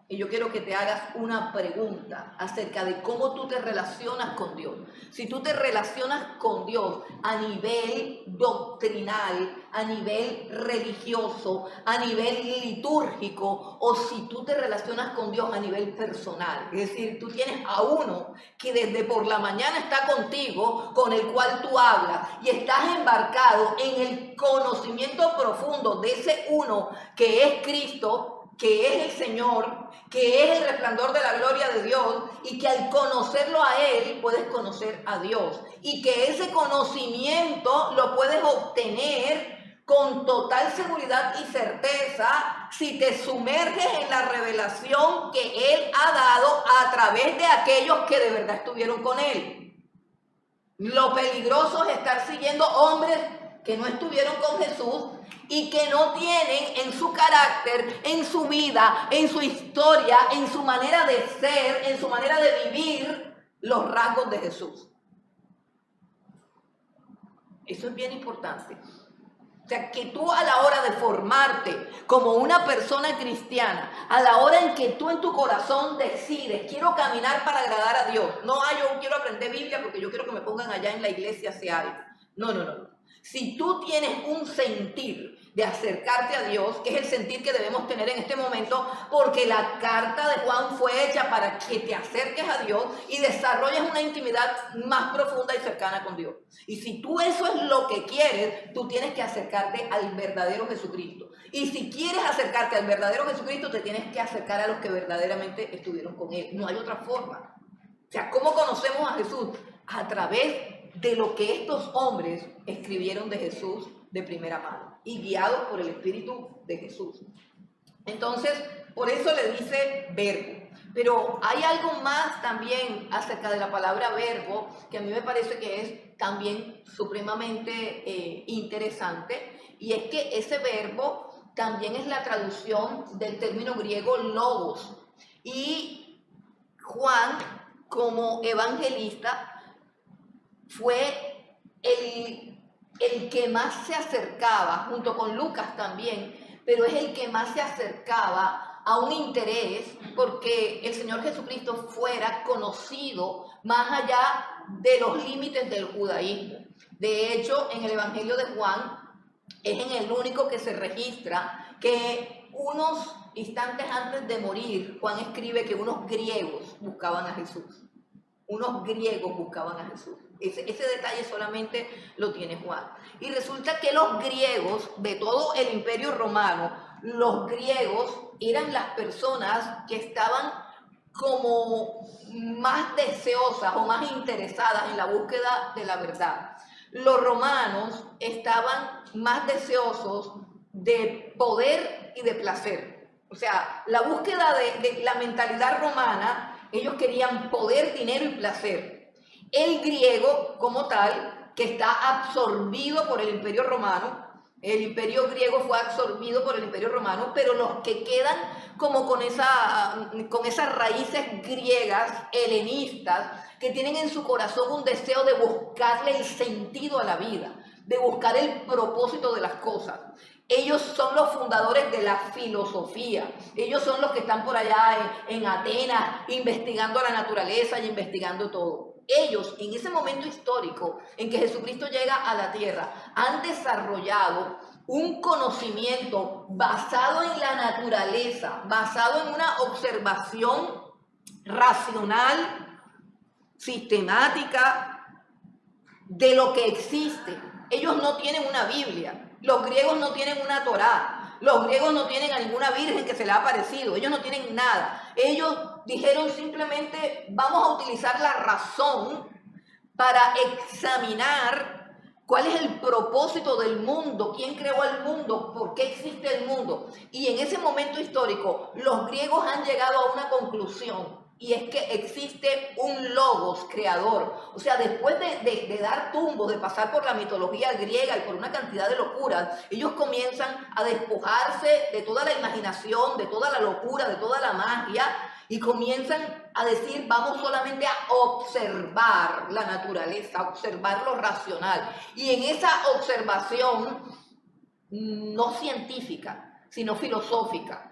Speaker 1: Y yo quiero que te hagas una pregunta acerca de cómo tú te relacionas con Dios. Si tú te relacionas con Dios a nivel doctrinal, a nivel religioso, a nivel litúrgico, o si tú te relacionas con Dios a nivel personal. Es decir, tú tienes a uno que desde por la mañana está contigo, con el cual tú hablas, y estás embarcado en el conocimiento profundo de ese uno que es Cristo, que es el Señor, que es el resplandor de la gloria de Dios, y que al conocerlo a Él puedes conocer a Dios, y que ese conocimiento lo puedes obtener con total seguridad y certeza si te sumerges en la revelación que Él ha dado a través de aquellos que de verdad estuvieron con Él. Lo peligroso es estar siguiendo hombres que no estuvieron con Jesús y que no tienen en su carácter, en su vida, en su historia, en su manera de ser, en su manera de vivir, los rasgos de Jesús. Eso es bien importante. O sea, que tú a la hora de formarte como una persona cristiana, a la hora en que tú en tu corazón decides, quiero caminar para agradar a Dios. No, yo quiero aprender Biblia porque yo quiero que me pongan allá en la iglesia a hacer algo. No. Si tú tienes un sentir de acercarte a Dios, que es el sentir que debemos tener en este momento, porque la carta de Juan fue hecha para que te acerques a Dios y desarrolles una intimidad más profunda y cercana con Dios. Y si tú eso es lo que quieres, tú tienes que acercarte al verdadero Jesucristo. Y si quieres acercarte al verdadero Jesucristo, te tienes que acercar a los que verdaderamente estuvieron con Él. No hay otra forma. O sea, ¿cómo conocemos a Jesús? A través de lo que estos hombres escribieron de Jesús de primera mano y guiados por el Espíritu de Jesús. Entonces, por eso le dice verbo. Pero hay algo más también acerca de la palabra verbo que a mí me parece que es también supremamente interesante, y es que ese verbo también es la traducción del término griego logos. Y Juan, como evangelista, fue el que más se acercaba, junto con Lucas también, pero es el que más se acercaba a un interés porque el Señor Jesucristo fuera conocido más allá de los límites del judaísmo. De hecho, en el Evangelio de Juan es en el único que se registra que unos instantes antes de morir, Juan escribe que unos griegos buscaban a Jesús. Unos griegos buscaban a Jesús. Ese detalle solamente lo tiene Juan. Y resulta que los griegos, de todo el imperio romano, los griegos eran las personas que estaban como más deseosas o más interesadas en la búsqueda de la verdad. Los romanos estaban más deseosos de poder y de placer. O sea, la búsqueda de la mentalidad romana, ellos querían poder, dinero y placer. El griego, como tal, que está absorbido por el imperio romano, el imperio griego fue absorbido por el imperio romano, pero los que quedan como con esas raíces griegas, helenistas, que tienen en su corazón un deseo de buscarle el sentido a la vida, de buscar el propósito de las cosas. Ellos son los fundadores de la filosofía. Ellos son los que están por allá en Atenas investigando la naturaleza y investigando todo. Ellos, en ese momento histórico en que Jesucristo llega a la tierra, han desarrollado un conocimiento basado en la naturaleza, basado en una observación racional, sistemática de lo que existe. Ellos no tienen una Biblia. Los griegos no tienen una Torá, los griegos no tienen a ninguna virgen que se le ha aparecido, ellos no tienen nada. Ellos dijeron simplemente, vamos a utilizar la razón para examinar cuál es el propósito del mundo, quién creó el mundo, por qué existe el mundo. Y en ese momento histórico, los griegos han llegado a una conclusión. Y es que existe un logos creador. O sea, después de dar tumbos, de pasar por la mitología griega y por una cantidad de locuras, ellos comienzan a despojarse de toda la imaginación, de toda la locura, de toda la magia, y comienzan a decir, vamos solamente a observar la naturaleza, a observar lo racional. Y en esa observación, no científica, sino filosófica,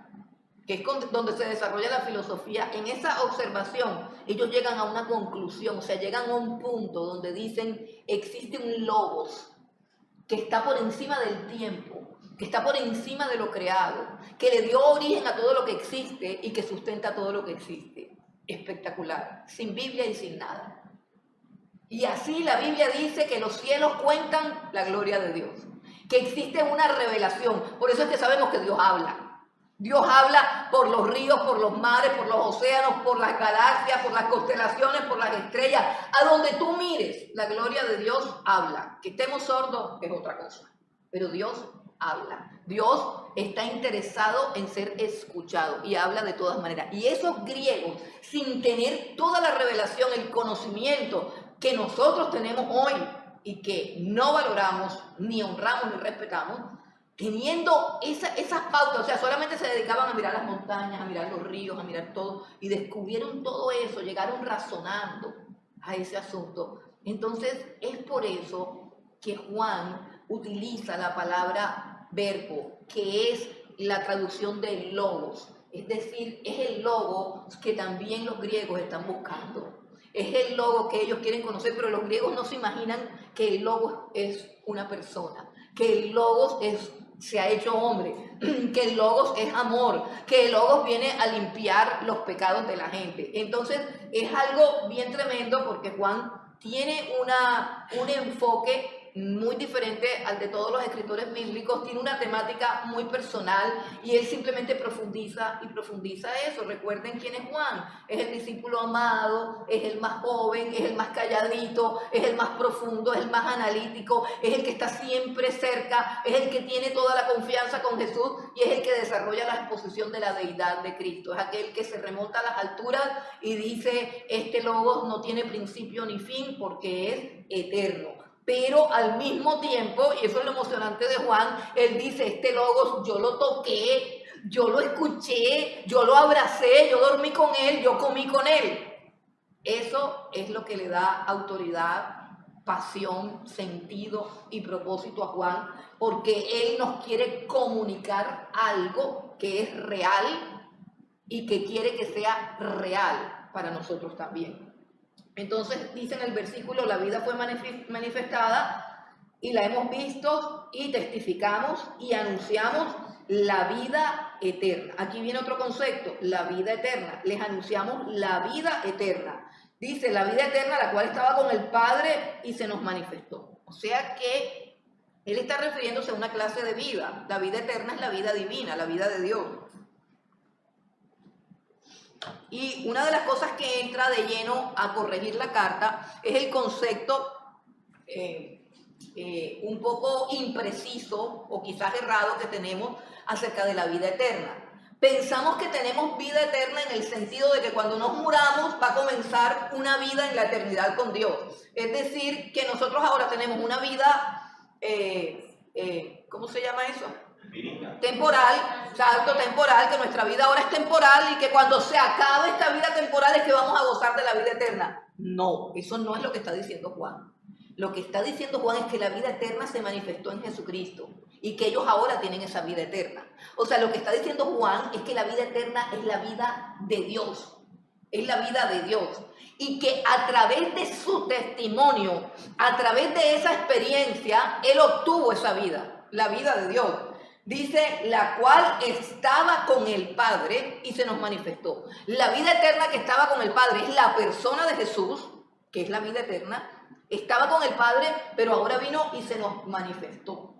Speaker 1: que es donde se desarrolla la filosofía, en esa observación ellos llegan a una conclusión, o sea, llegan a un punto donde dicen, existe un logos que está por encima del tiempo, que está por encima de lo creado, que le dio origen a todo lo que existe y que sustenta todo lo que existe. Espectacular, sin Biblia y sin nada. Y así la Biblia dice que los cielos cuentan la gloria de Dios, que existe una revelación, por eso es que sabemos que Dios habla. Dios habla por los ríos, por los mares, por los océanos, por las galaxias, por las constelaciones, por las estrellas. A donde tú mires, la gloria de Dios habla. Que estemos sordos es otra cosa, pero Dios habla. Dios está interesado en ser escuchado y habla de todas maneras. Y esos griegos, sin tener toda la revelación, el conocimiento que nosotros tenemos hoy y que no valoramos, ni honramos, ni respetamos, teniendo esas pautas, o sea, solamente se dedicaban a mirar las montañas, a mirar los ríos, a mirar todo, y descubrieron todo eso, llegaron razonando a ese asunto. Entonces, es por eso que Juan utiliza la palabra verbo, que es la traducción de logos. Es decir, es el logo que también los griegos están buscando. Es el logo que ellos quieren conocer, pero los griegos no se imaginan que el logo es una persona, que el logos se ha hecho hombre, que el logos es amor, que el logos viene a limpiar los pecados de la gente. Entonces es algo bien tremendo porque Juan tiene un enfoque muy diferente al de todos los escritores bíblicos, tiene una temática muy personal y él simplemente profundiza y profundiza eso. Recuerden quién es Juan, es el discípulo amado, es el más joven, es el más calladito, es el más profundo, es el más analítico, es el que está siempre cerca, es el que tiene toda la confianza con Jesús y es el que desarrolla la exposición de la deidad de Cristo, es aquel que se remonta a las alturas y dice, este logos no tiene principio ni fin porque es eterno. Pero al mismo tiempo, y eso es lo emocionante de Juan, él dice, este logos yo lo toqué, yo lo escuché, yo lo abracé, yo dormí con él, yo comí con él. Eso es lo que le da autoridad, pasión, sentido y propósito a Juan, porque él nos quiere comunicar algo que es real y que quiere que sea real para nosotros también. Entonces dice en el versículo, la vida fue manifestada y la hemos visto y testificamos y anunciamos la vida eterna. Aquí viene otro concepto, la vida eterna. Les anunciamos la vida eterna. Dice, la vida eterna, la cual estaba con el Padre y se nos manifestó. O sea que él está refiriéndose a una clase de vida. La vida eterna es la vida divina, la vida de Dios. Y una de las cosas que entra de lleno a corregir la carta es el concepto un poco impreciso o quizás errado que tenemos acerca de la vida eterna. Pensamos que tenemos vida eterna en el sentido de que cuando nos muramos va a comenzar una vida en la eternidad con Dios. Es decir, que nosotros ahora tenemos una vida, ¿cómo se llama eso? Temporal, salto temporal, que nuestra vida ahora es temporal y que cuando se acabe esta vida temporal es que vamos a gozar de la vida eterna. No, eso no es lo que está diciendo Juan. Lo que está diciendo Juan es que la vida eterna se manifestó en Jesucristo y que ellos ahora tienen esa vida eterna. O sea, lo que está diciendo Juan es que la vida eterna es la vida de Dios, es la vida de Dios. Y que a través de su testimonio, a través de esa experiencia, él obtuvo esa vida, la vida de Dios. Dice, la cual estaba con el Padre y se nos manifestó. La vida eterna que estaba con el Padre es la persona de Jesús, que es la vida eterna. Estaba con el Padre, pero ahora vino y se nos manifestó.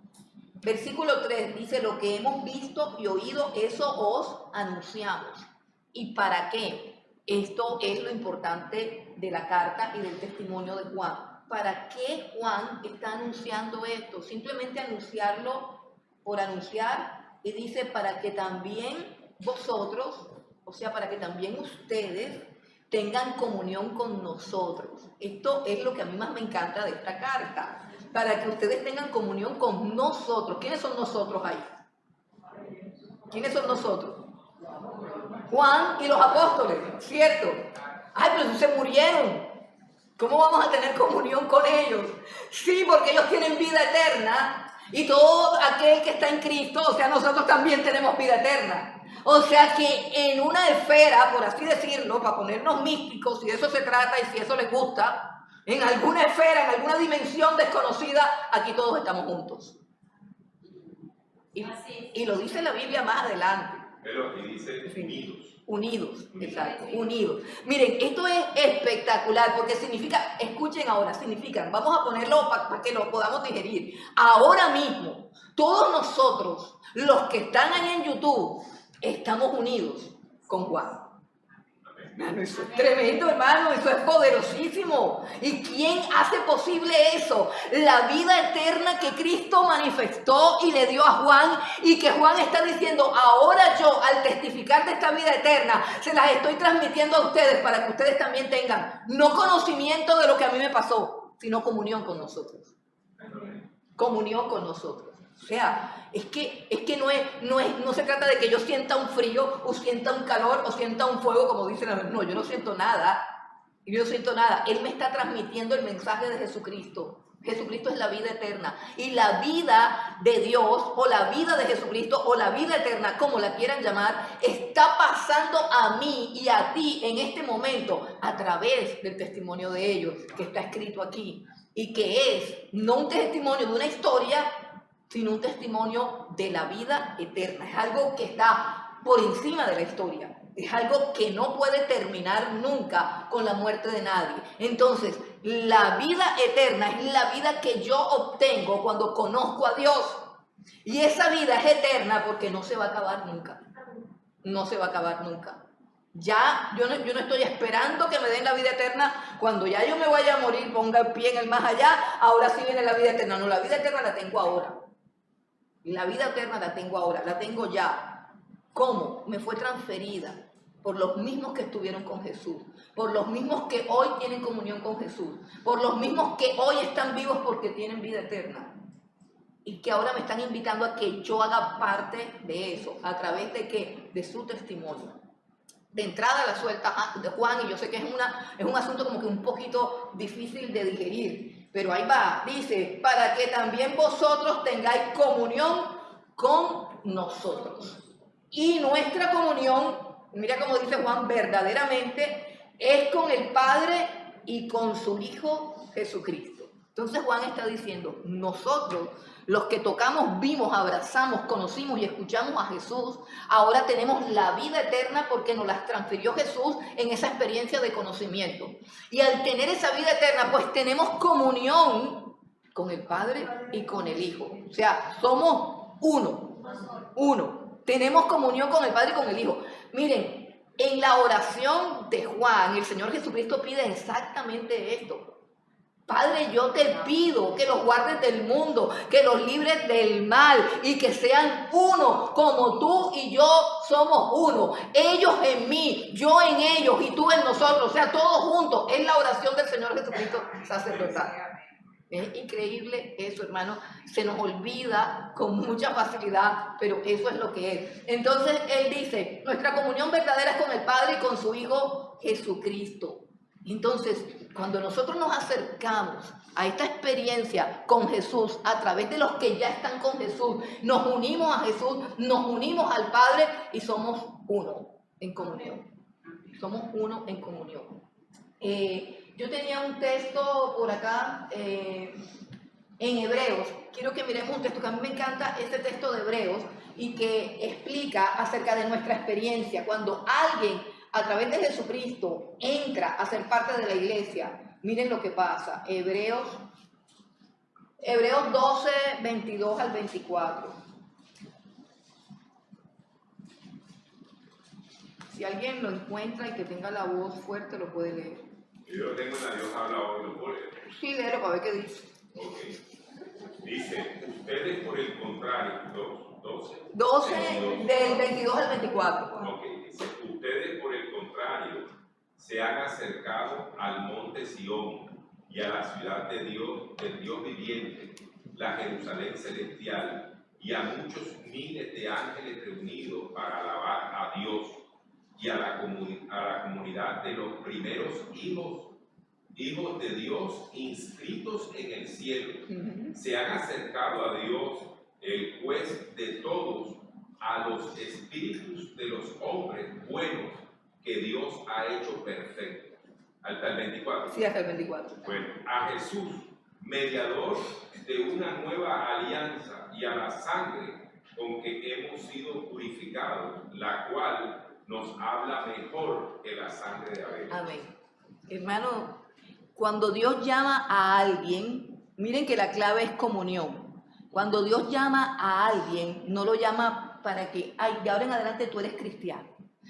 Speaker 1: Versículo 3 dice, lo que hemos visto y oído, eso os anunciamos. ¿Y para qué? Esto es lo importante de la carta y del testimonio de Juan. ¿Para qué Juan está anunciando esto? Simplemente anunciarlo por anunciar, y dice para que también vosotros, o sea, para que también ustedes tengan comunión con nosotros. Esto es lo que a mí más me encanta de esta carta, para que ustedes tengan comunión con nosotros. ¿Quiénes son nosotros ahí? ¿Quiénes son nosotros? Juan y los apóstoles, ¿cierto? Ay, pero se murieron. ¿Cómo vamos a tener comunión con ellos? Sí, porque ellos tienen vida eterna. Y todo aquel que está en Cristo, o sea, nosotros también tenemos vida eterna. O sea que en una esfera, por así decirlo, para ponernos místicos, si de eso se trata y si eso les gusta, en alguna esfera, en alguna dimensión desconocida, aquí todos estamos juntos. Y lo dice la Biblia más adelante.
Speaker 2: Pero y dice unidos.
Speaker 1: Unidos, exacto, unidos. Miren, esto es espectacular porque significa, escuchen ahora, significa, vamos a ponerlo para que lo podamos digerir. Ahora mismo, todos nosotros, los que están ahí en YouTube, estamos unidos con Juan. Hermano, eso es tremendo, hermano, eso es poderosísimo. ¿Y quién hace posible eso? La vida eterna que Cristo manifestó y le dio a Juan, y que Juan está diciendo, ahora yo, al testificar de esta vida eterna, se las estoy transmitiendo a ustedes para que ustedes también tengan, no conocimiento de lo que a mí me pasó, sino comunión con nosotros. Comunión con nosotros. O sea, es que no se trata de que yo sienta un frío o sienta un calor o sienta un fuego, como dicen, no, yo no siento nada. Y yo no siento nada. Él me está transmitiendo el mensaje de Jesucristo. Jesucristo es la vida eterna. Y la vida de Dios, o la vida de Jesucristo, o la vida eterna, como la quieran llamar, está pasando a mí y a ti en este momento a través del testimonio de ellos, que está escrito aquí. Y que es no un testimonio de una historia, sino un testimonio de la vida eterna. Es algo que está por encima de la historia. Es algo que no puede terminar nunca con la muerte de nadie. Entonces, la vida eterna es la vida que yo obtengo cuando conozco a Dios. Y esa vida es eterna porque no se va a acabar nunca. No se va a acabar nunca. Ya, yo no estoy esperando que me den la vida eterna. Cuando ya yo me vaya a morir, ponga el pie en el más allá, ahora sí viene la vida eterna. No, la vida eterna la tengo ahora. La vida eterna la tengo ahora, la tengo ya. ¿Cómo? Me fue transferida por los mismos que estuvieron con Jesús, por los mismos que hoy tienen comunión con Jesús, por los mismos que hoy están vivos porque tienen vida eterna. Y que ahora me están invitando a que yo haga parte de eso. ¿A través de qué? De su testimonio. De entrada la suelta de Juan, y yo sé que es un asunto como que un poquito difícil de digerir, pero ahí va, dice, para que también vosotros tengáis comunión con nosotros. Y nuestra comunión, mira cómo dice Juan, verdaderamente es con el Padre y con su Hijo Jesucristo. Entonces Juan está diciendo, nosotros, los que tocamos, vimos, abrazamos, conocimos y escuchamos a Jesús, ahora tenemos la vida eterna porque nos la transfirió Jesús en esa experiencia de conocimiento. Y al tener esa vida eterna, pues tenemos comunión con el Padre y con el Hijo. O sea, somos uno. Tenemos comunión con el Padre y con el Hijo. Miren, en la oración de Juan, el Señor Jesucristo pide exactamente esto. Padre, yo te pido que los guardes del mundo, que los libres del mal y que sean uno, como tú y yo somos uno. Ellos en mí, yo en ellos y tú en nosotros, o sea, todos juntos. Es la oración del Señor Jesucristo sacerdotal. Es increíble eso, hermano. Se nos olvida con mucha facilidad, pero eso es lo que es. Entonces, Él dice, nuestra comunión verdadera es con el Padre y con su Hijo Jesucristo. Entonces, cuando nosotros nos acercamos a esta experiencia con Jesús, a través de los que ya están con Jesús, nos unimos a Jesús, nos unimos al Padre y somos uno en comunión. Somos uno en comunión. Yo tenía un texto por acá en Hebreos. Quiero que miremos un texto que a mí me encanta, este texto de Hebreos, y que explica acerca de nuestra experiencia. Cuando alguien a través de Jesucristo entra a ser parte de la iglesia, miren lo que pasa. Hebreos 12, 22 al 24. Si alguien lo encuentra y que tenga la voz fuerte, lo puede leer.
Speaker 2: Yo lo tengo en la Dios habla hoy, lo puedo leer.
Speaker 1: Sí, léelo para ver qué dice.
Speaker 2: Ok. Dice, ustedes por el contrario,
Speaker 1: 12 del 22 al 24.
Speaker 2: Ok, dice, ustedes por el contrario se han acercado al monte Sión y a la ciudad de Dios, del Dios viviente, la Jerusalén celestial, y a muchos miles de ángeles reunidos para alabar a Dios y a la comunidad de los primeros hijos de Dios inscritos en el cielo. Se han acercado a Dios, el juez de todos, a los espíritus de los hombres buenos que Dios ha hecho perfectos. Hasta el 24.
Speaker 1: Sí, hasta el 24.
Speaker 2: Bueno, a Jesús, mediador de una nueva alianza, y a la sangre con que hemos sido purificados, la cual nos habla mejor que la sangre de Abel.
Speaker 1: Amén. Hermano, cuando Dios llama a alguien, miren que la clave es comunión. Cuando Dios llama a alguien, no lo llama para que, ay, de ahora en adelante tú eres cristiano.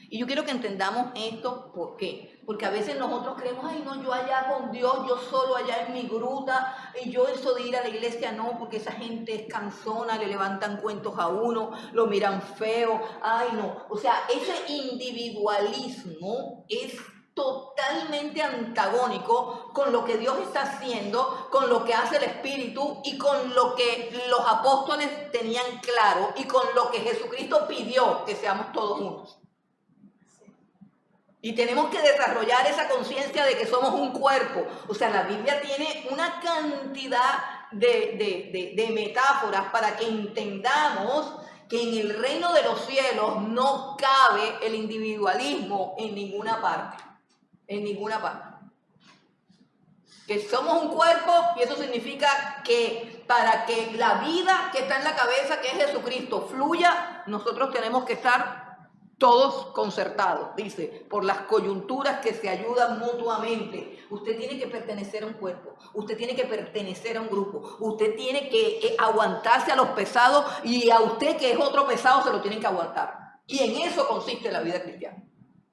Speaker 1: Y yo quiero que entendamos esto, ¿por qué? Porque a veces nosotros creemos, ay no, yo allá con Dios, yo solo allá en mi gruta, y yo eso de ir a la iglesia no, porque esa gente es cansona, le levantan cuentos a uno, lo miran feo, ay no. O sea, ese individualismo es totalmente antagónico con lo que Dios está haciendo, con lo que hace el Espíritu y con lo que los apóstoles tenían claro y con lo que Jesucristo pidió, que seamos todos unos. Y tenemos que desarrollar esa conciencia de que somos un cuerpo. O sea, la Biblia tiene una cantidad de metáforas para que entendamos que en el reino de los cielos no cabe el individualismo en ninguna parte. En ninguna parte. Que somos un cuerpo y eso significa que para que la vida que está en la cabeza, que es Jesucristo, fluya, nosotros tenemos que estar todos concertados, dice, por las coyunturas que se ayudan mutuamente. Usted tiene que pertenecer a un cuerpo, usted tiene que pertenecer a un grupo, usted tiene que aguantarse a los pesados y a usted que es otro pesado se lo tienen que aguantar. Y en eso consiste la vida cristiana.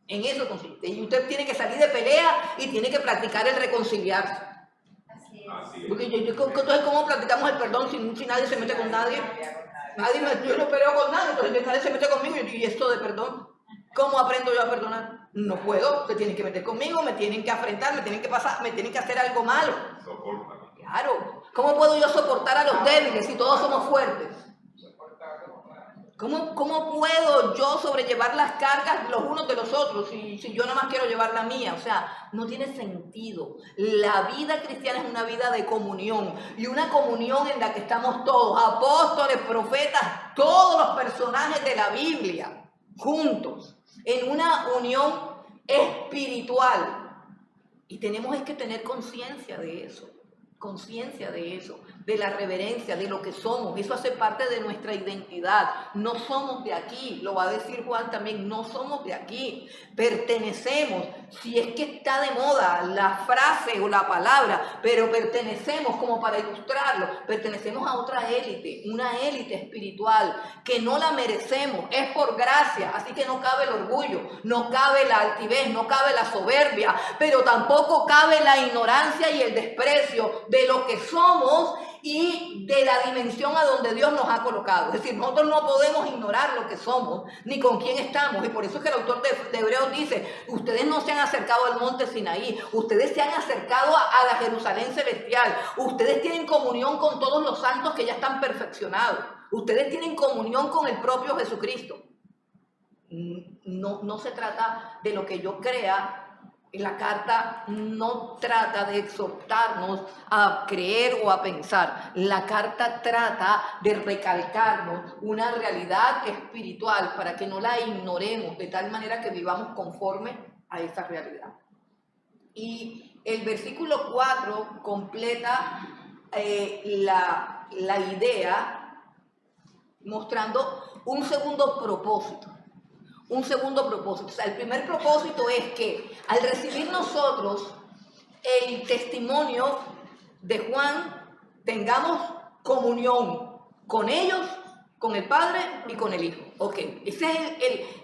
Speaker 1: En eso consiste. Y usted tiene que salir de pelea y tiene que practicar el reconciliarse.
Speaker 2: Así es.
Speaker 1: Porque entonces, ¿cómo practicamos el perdón si nadie se mete con nadie? Yo no peleo con nadie, entonces nadie se mete conmigo. ¿Y esto de perdón? ¿Cómo aprendo yo a perdonar? No puedo, se tienen que meter conmigo, me tienen que afrentar, me tienen que pasar, me tienen que hacer algo malo.
Speaker 2: Soporta.
Speaker 1: Claro. ¿Cómo puedo yo soportar a los débiles si todos somos fuertes? ¿Cómo puedo yo sobrellevar las cargas los unos de los otros si yo nada más quiero llevar la mía? O sea, no tiene sentido. La vida cristiana es una vida de comunión y una comunión en la que estamos todos, apóstoles, profetas, todos los personajes de la Biblia, juntos, en una unión espiritual. Y tenemos que tener conciencia de eso. Conciencia de eso, de la reverencia, de lo que somos. Eso hace parte de nuestra identidad. No somos de aquí, lo va a decir Juan también, no somos de aquí. Pertenecemos, si es que está de moda la frase o la palabra, pero pertenecemos, como para ilustrarlo, pertenecemos a otra élite, una élite espiritual que no la merecemos, es por gracia, así que no cabe el orgullo, no cabe la altivez, no cabe la soberbia, pero tampoco cabe la ignorancia y el desprecio de lo que somos y de la dimensión a donde Dios nos ha colocado. Es decir, nosotros no podemos ignorar lo que somos ni con quién estamos, y por eso es que el autor de Hebreos dice, ustedes no se han acercado al monte Sinaí, ustedes se han acercado a la Jerusalén celestial, ustedes tienen comunión con todos los santos que ya están perfeccionados, ustedes tienen comunión con el propio Jesucristo. No se trata de lo que yo crea. La carta no trata de exhortarnos a creer o a pensar. La carta trata de recalcarnos una realidad espiritual para que no la ignoremos, de tal manera que vivamos conforme a esa realidad. Y el versículo 4 completa la idea mostrando un segundo propósito. Un segundo propósito. O sea, el primer propósito es que al recibir nosotros el testimonio de Juan, tengamos comunión con ellos, con el Padre y con el Hijo. Ok, ese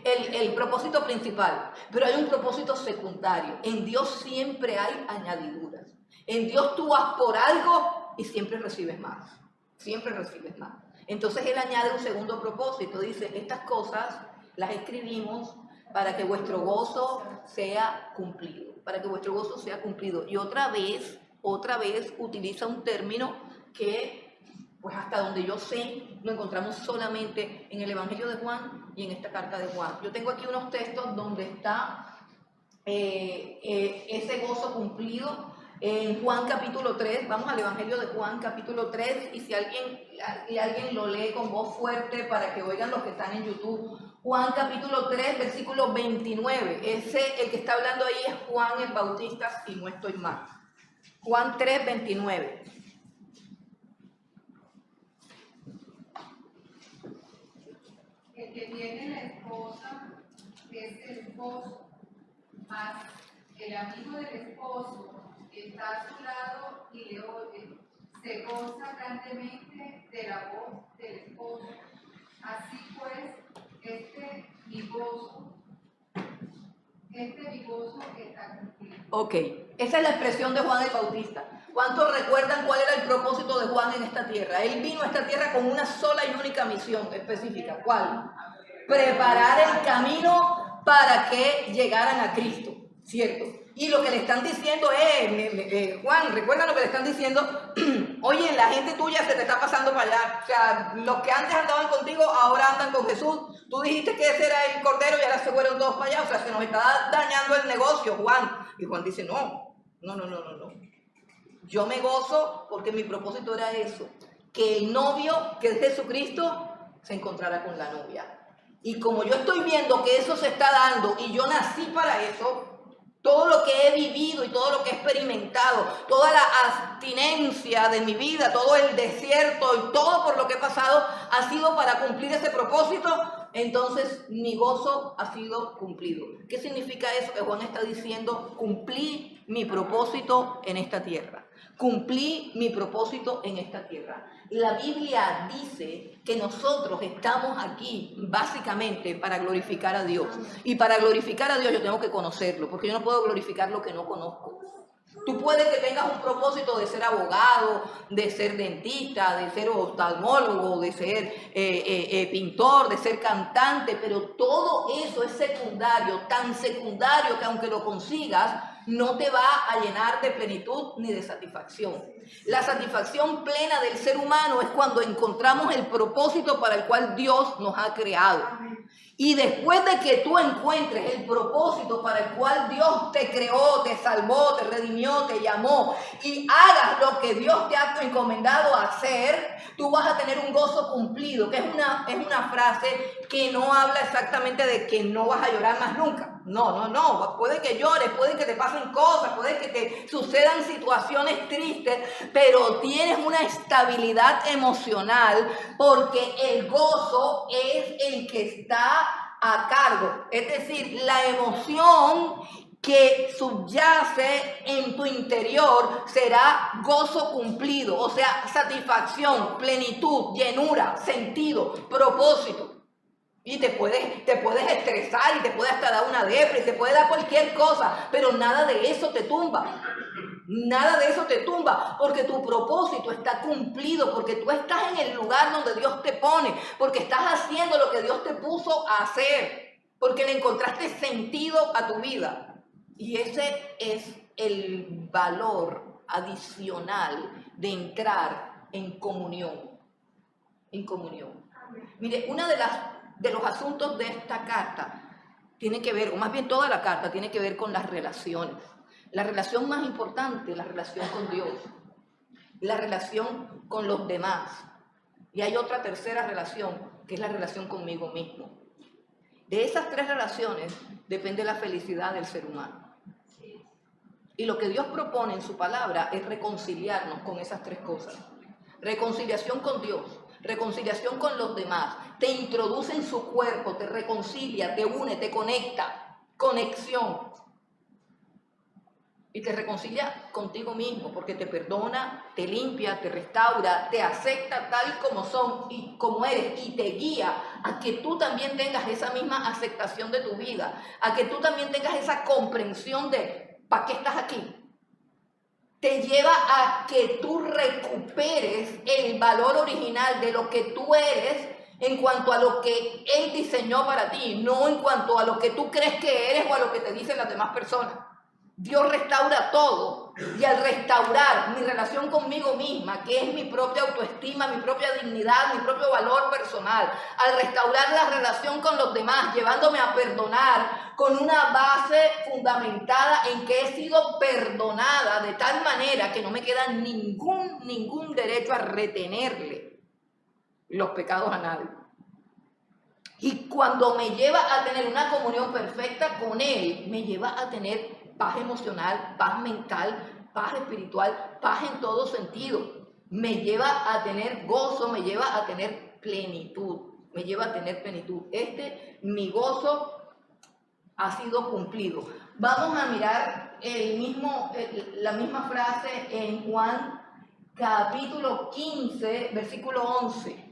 Speaker 1: es el propósito principal. Pero hay un propósito secundario. En Dios siempre hay añadiduras. En Dios tú vas por algo y siempre recibes más. Siempre recibes más. Entonces Él añade un segundo propósito. Dice, estas cosas las escribimos para que vuestro gozo sea cumplido, para que vuestro gozo sea cumplido. Y otra vez utiliza un término que, pues hasta donde yo sé, lo encontramos solamente en el Evangelio de Juan y en esta carta de Juan. Yo tengo aquí unos textos donde está ese gozo cumplido. En Juan capítulo 3, vamos al Evangelio de Juan capítulo 3, y si alguien lo lee con voz fuerte para que oigan los que están en YouTube. Juan capítulo 3, versículo 29, el que está hablando ahí es Juan el Bautista, si no estoy mal. Juan 3, 29.
Speaker 3: El que tiene la esposa es el esposo, mas el amigo del esposo está a su lado y le oye, se goza grandemente de la voz del esposo. Así pues, este mi gozo está cumplido.
Speaker 1: Ok, esa es la expresión de Juan el Bautista. ¿Cuántos recuerdan cuál era el propósito de Juan en esta tierra? Él vino a esta tierra con una sola y única misión específica. ¿Cuál? Preparar el camino para que llegaran a Cristo, ¿cierto? Y lo que le están diciendo es, Juan, recuerda lo que le están diciendo, oye, la gente tuya se te está pasando para allá. O sea, los que antes andaban contigo ahora andan con Jesús. Tú dijiste que ese era el Cordero y ahora se fueron todos para allá. O sea, se nos está dañando el negocio, Juan. Y Juan dice, no. Yo me gozo porque mi propósito era eso, que el novio, que es Jesucristo, se encontrara con la novia. Y como yo estoy viendo que eso se está dando y yo nací para eso, todo lo que he vivido y todo lo que he experimentado, toda la abstinencia de mi vida, todo el desierto y todo por lo que he pasado ha sido para cumplir ese propósito, entonces mi gozo ha sido cumplido. ¿Qué significa eso? Que Juan está diciendo, cumplí mi propósito en esta tierra. Cumplí mi propósito en esta tierra. La Biblia dice que nosotros estamos aquí básicamente para glorificar a Dios. Y para glorificar a Dios yo tengo que conocerlo, porque yo no puedo glorificar lo que no conozco. Tú puedes que tengas un propósito de ser abogado, de ser dentista, de ser oftalmólogo, de ser pintor, de ser cantante, pero todo eso es secundario, tan secundario que aunque lo consigas, no te va a llenar de plenitud ni de satisfacción. La satisfacción plena del ser humano es cuando encontramos el propósito para el cual Dios nos ha creado. Y después de que tú encuentres el propósito para el cual Dios te creó, te salvó, te redimió, te llamó y hagas lo que Dios te ha encomendado a hacer, tú vas a tener un gozo cumplido, que es una frase que no habla exactamente de que no vas a llorar más nunca. No, puede que llores, puede que te pasen cosas, puede que te sucedan situaciones tristes, pero tienes una estabilidad emocional porque el gozo es el que está a cargo. Es decir, la emoción que subyace en tu interior será gozo cumplido, o sea, satisfacción, plenitud, llenura, sentido, propósito. Y te puedes estresar y te puede hasta dar una depre, y te puede dar cualquier cosa, pero nada de eso te tumba. Nada de eso te tumba, porque tu propósito está cumplido, porque tú estás en el lugar donde Dios te pone, porque estás haciendo lo que Dios te puso a hacer, porque le encontraste sentido a tu vida. Y ese es el valor adicional de entrar en comunión. En comunión. Mire, una de los asuntos de esta carta tiene que ver, o más bien toda la carta tiene que ver con las relaciones. La relación más importante, la relación con Dios, la relación con los demás. Y hay otra tercera relación, que es la relación conmigo mismo. De esas tres relaciones depende la felicidad del ser humano. Y lo que Dios propone en su palabra es reconciliarnos con esas tres cosas. Reconciliación con Dios, reconciliación con los demás, te introduce en su cuerpo, te reconcilia, te une, te conecta, conexión. Y te reconcilia contigo mismo, porque te perdona, te limpia, te restaura, te acepta tal como son y como eres, y te guía a que tú también tengas esa misma aceptación de tu vida, a que tú también tengas esa comprensión de ¿para qué estás aquí? Te lleva a que tú recuperes el valor original de lo que tú eres en cuanto a lo que Él diseñó para ti, no en cuanto a lo que tú crees que eres o a lo que te dicen las demás personas. Dios restaura todo, y al restaurar mi relación conmigo misma, que es mi propia autoestima, mi propia dignidad, mi propio valor personal, al restaurar la relación con los demás, llevándome a perdonar con una base fundamentada en que he sido perdonada de tal manera que no me queda ningún derecho a retenerle los pecados a nadie. Y cuando me lleva a tener una comunión perfecta con Él, me lleva a tener paz emocional, paz mental, paz espiritual, paz en todo sentido. Me lleva a tener gozo, me lleva a tener plenitud, me lleva a tener plenitud. Mi gozo ha sido cumplido. Vamos a mirar la misma frase en Juan capítulo 15, versículo 11.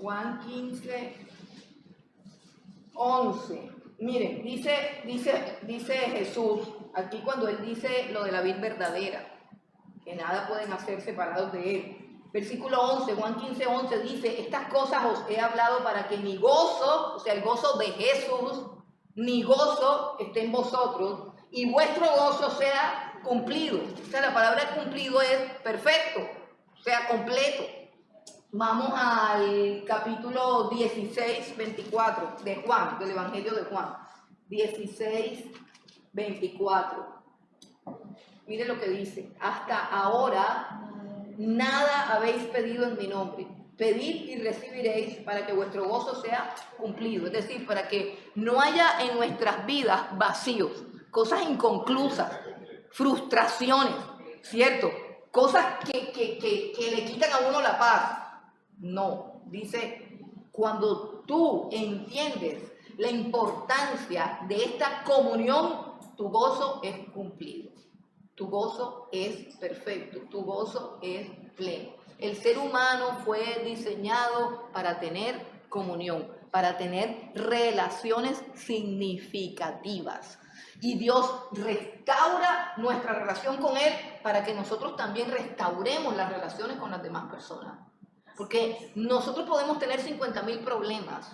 Speaker 1: Juan 15, 11. Miren, dice Jesús, aquí cuando Él dice lo de la vid verdadera, que nada pueden hacer separados de Él. Versículo 11, Juan 15, 11 dice, estas cosas os he hablado para que mi gozo, o sea, el gozo de Jesús, mi gozo esté en vosotros y vuestro gozo sea cumplido. O sea, la palabra cumplido es perfecto, o sea, completo. Vamos al capítulo 16, 24 de Juan, del Evangelio de Juan. 16, 24. Mire lo que dice. Hasta ahora nada habéis pedido en mi nombre. Pedid y recibiréis para que vuestro gozo sea cumplido. Es decir, para que no haya en nuestras vidas vacíos, cosas inconclusas, frustraciones, ¿cierto? Cosas que le quitan a uno la paz. No, dice, cuando tú entiendes la importancia de esta comunión, tu gozo es cumplido. Tu gozo es perfecto, tu gozo es pleno. El ser humano fue diseñado para tener comunión, para tener relaciones significativas. Y Dios restaura nuestra relación con Él para que nosotros también restauremos las relaciones con las demás personas. Porque nosotros podemos tener 50.000 problemas,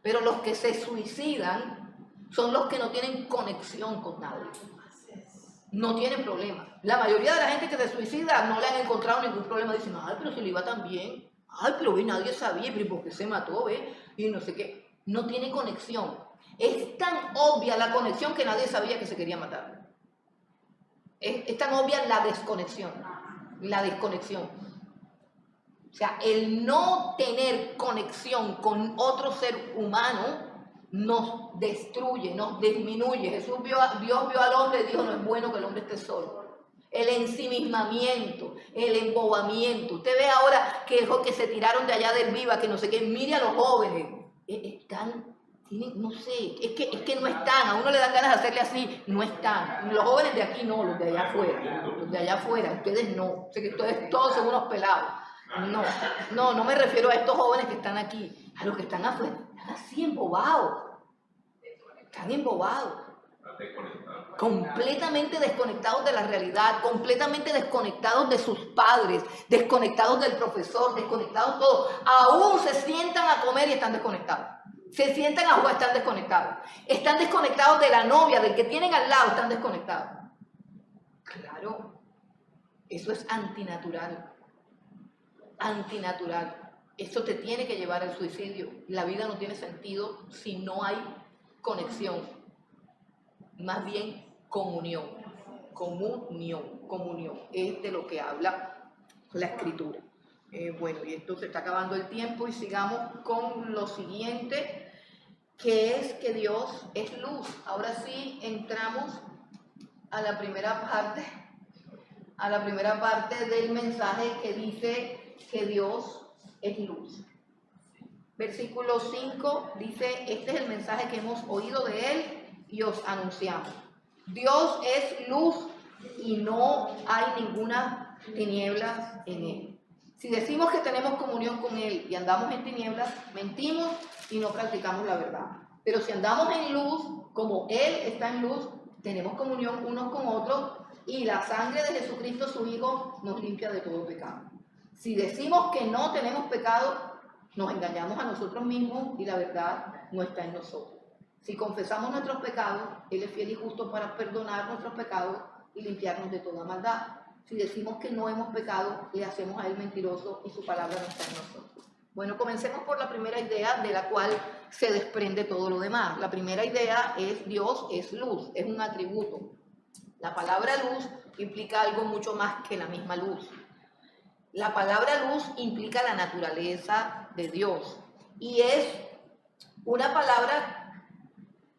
Speaker 1: pero los que se suicidan son los que no tienen conexión con nadie. No tienen problema. La mayoría de la gente que se suicida no le han encontrado ningún problema. Dicen, ay, pero si le iba tan bien. Ay, pero ve, nadie sabía, pero ¿por qué se mató, ve? Y no sé qué. No tiene conexión. Es tan obvia la conexión que nadie sabía que se quería matar. Es tan obvia la desconexión. La desconexión. O sea, el no tener conexión con otro ser humano nos destruye, nos disminuye. Dios vio al hombre y dijo, no es bueno que el hombre esté solo. El ensimismamiento, el embobamiento. Usted ve ahora que se tiraron de allá del Viva, que no sé qué, mire a los jóvenes. No sé, es que no están, a uno le dan ganas de hacerle así, no están. Los jóvenes de aquí no, los de allá afuera. Los de allá afuera, ustedes no. Sé que ustedes todos son unos pelados. No me refiero a estos jóvenes que están aquí, a los que están afuera, están así embobados, completamente desconectados de la realidad, completamente desconectados de sus padres, desconectados del profesor, desconectados de todo, aún se sientan a comer y están desconectados, se sientan a jugar, están desconectados de la novia, del que tienen al lado, están desconectados. Claro, eso es antinatural. Eso te tiene que llevar al suicidio. La vida no tiene sentido si no hay conexión, más bien comunión es de lo que habla la Escritura. Bueno, y esto se está acabando el tiempo y sigamos con lo siguiente, que es que Dios es luz. Ahora sí entramos a la primera parte del mensaje que dice que Dios es luz. Versículo 5 dice, este es el mensaje que hemos oído de Él y os anunciamos. Dios es luz y no hay ninguna tinieblas en Él. Si decimos que tenemos comunión con Él y andamos en tinieblas, mentimos y no practicamos la verdad. Pero si andamos en luz, como Él está en luz, tenemos comunión unos con otros y la sangre de Jesucristo, su Hijo, nos limpia de todo pecado. Si decimos que no tenemos pecado, nos engañamos a nosotros mismos y la verdad no está en nosotros. Si confesamos nuestros pecados, Él es fiel y justo para perdonar nuestros pecados y limpiarnos de toda maldad. Si decimos que no hemos pecado, le hacemos a Él mentiroso y su palabra no está en nosotros. Bueno, comencemos por la primera idea de la cual se desprende todo lo demás. La primera idea es Dios es luz, es un atributo. La palabra luz implica algo mucho más que la misma luz. La palabra luz implica la naturaleza de Dios y es una palabra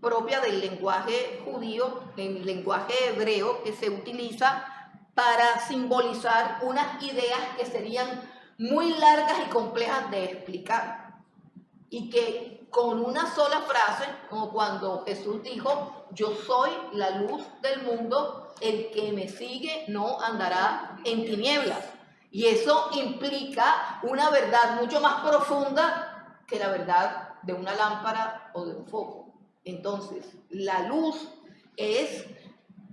Speaker 1: propia del lenguaje judío, del lenguaje hebreo, que se utiliza para simbolizar unas ideas que serían muy largas y complejas de explicar y que con una sola frase, como cuando Jesús dijo, yo soy la luz del mundo, el que me sigue no andará en tinieblas. Y eso implica una verdad mucho más profunda que la verdad de una lámpara o de un foco. Entonces, la luz es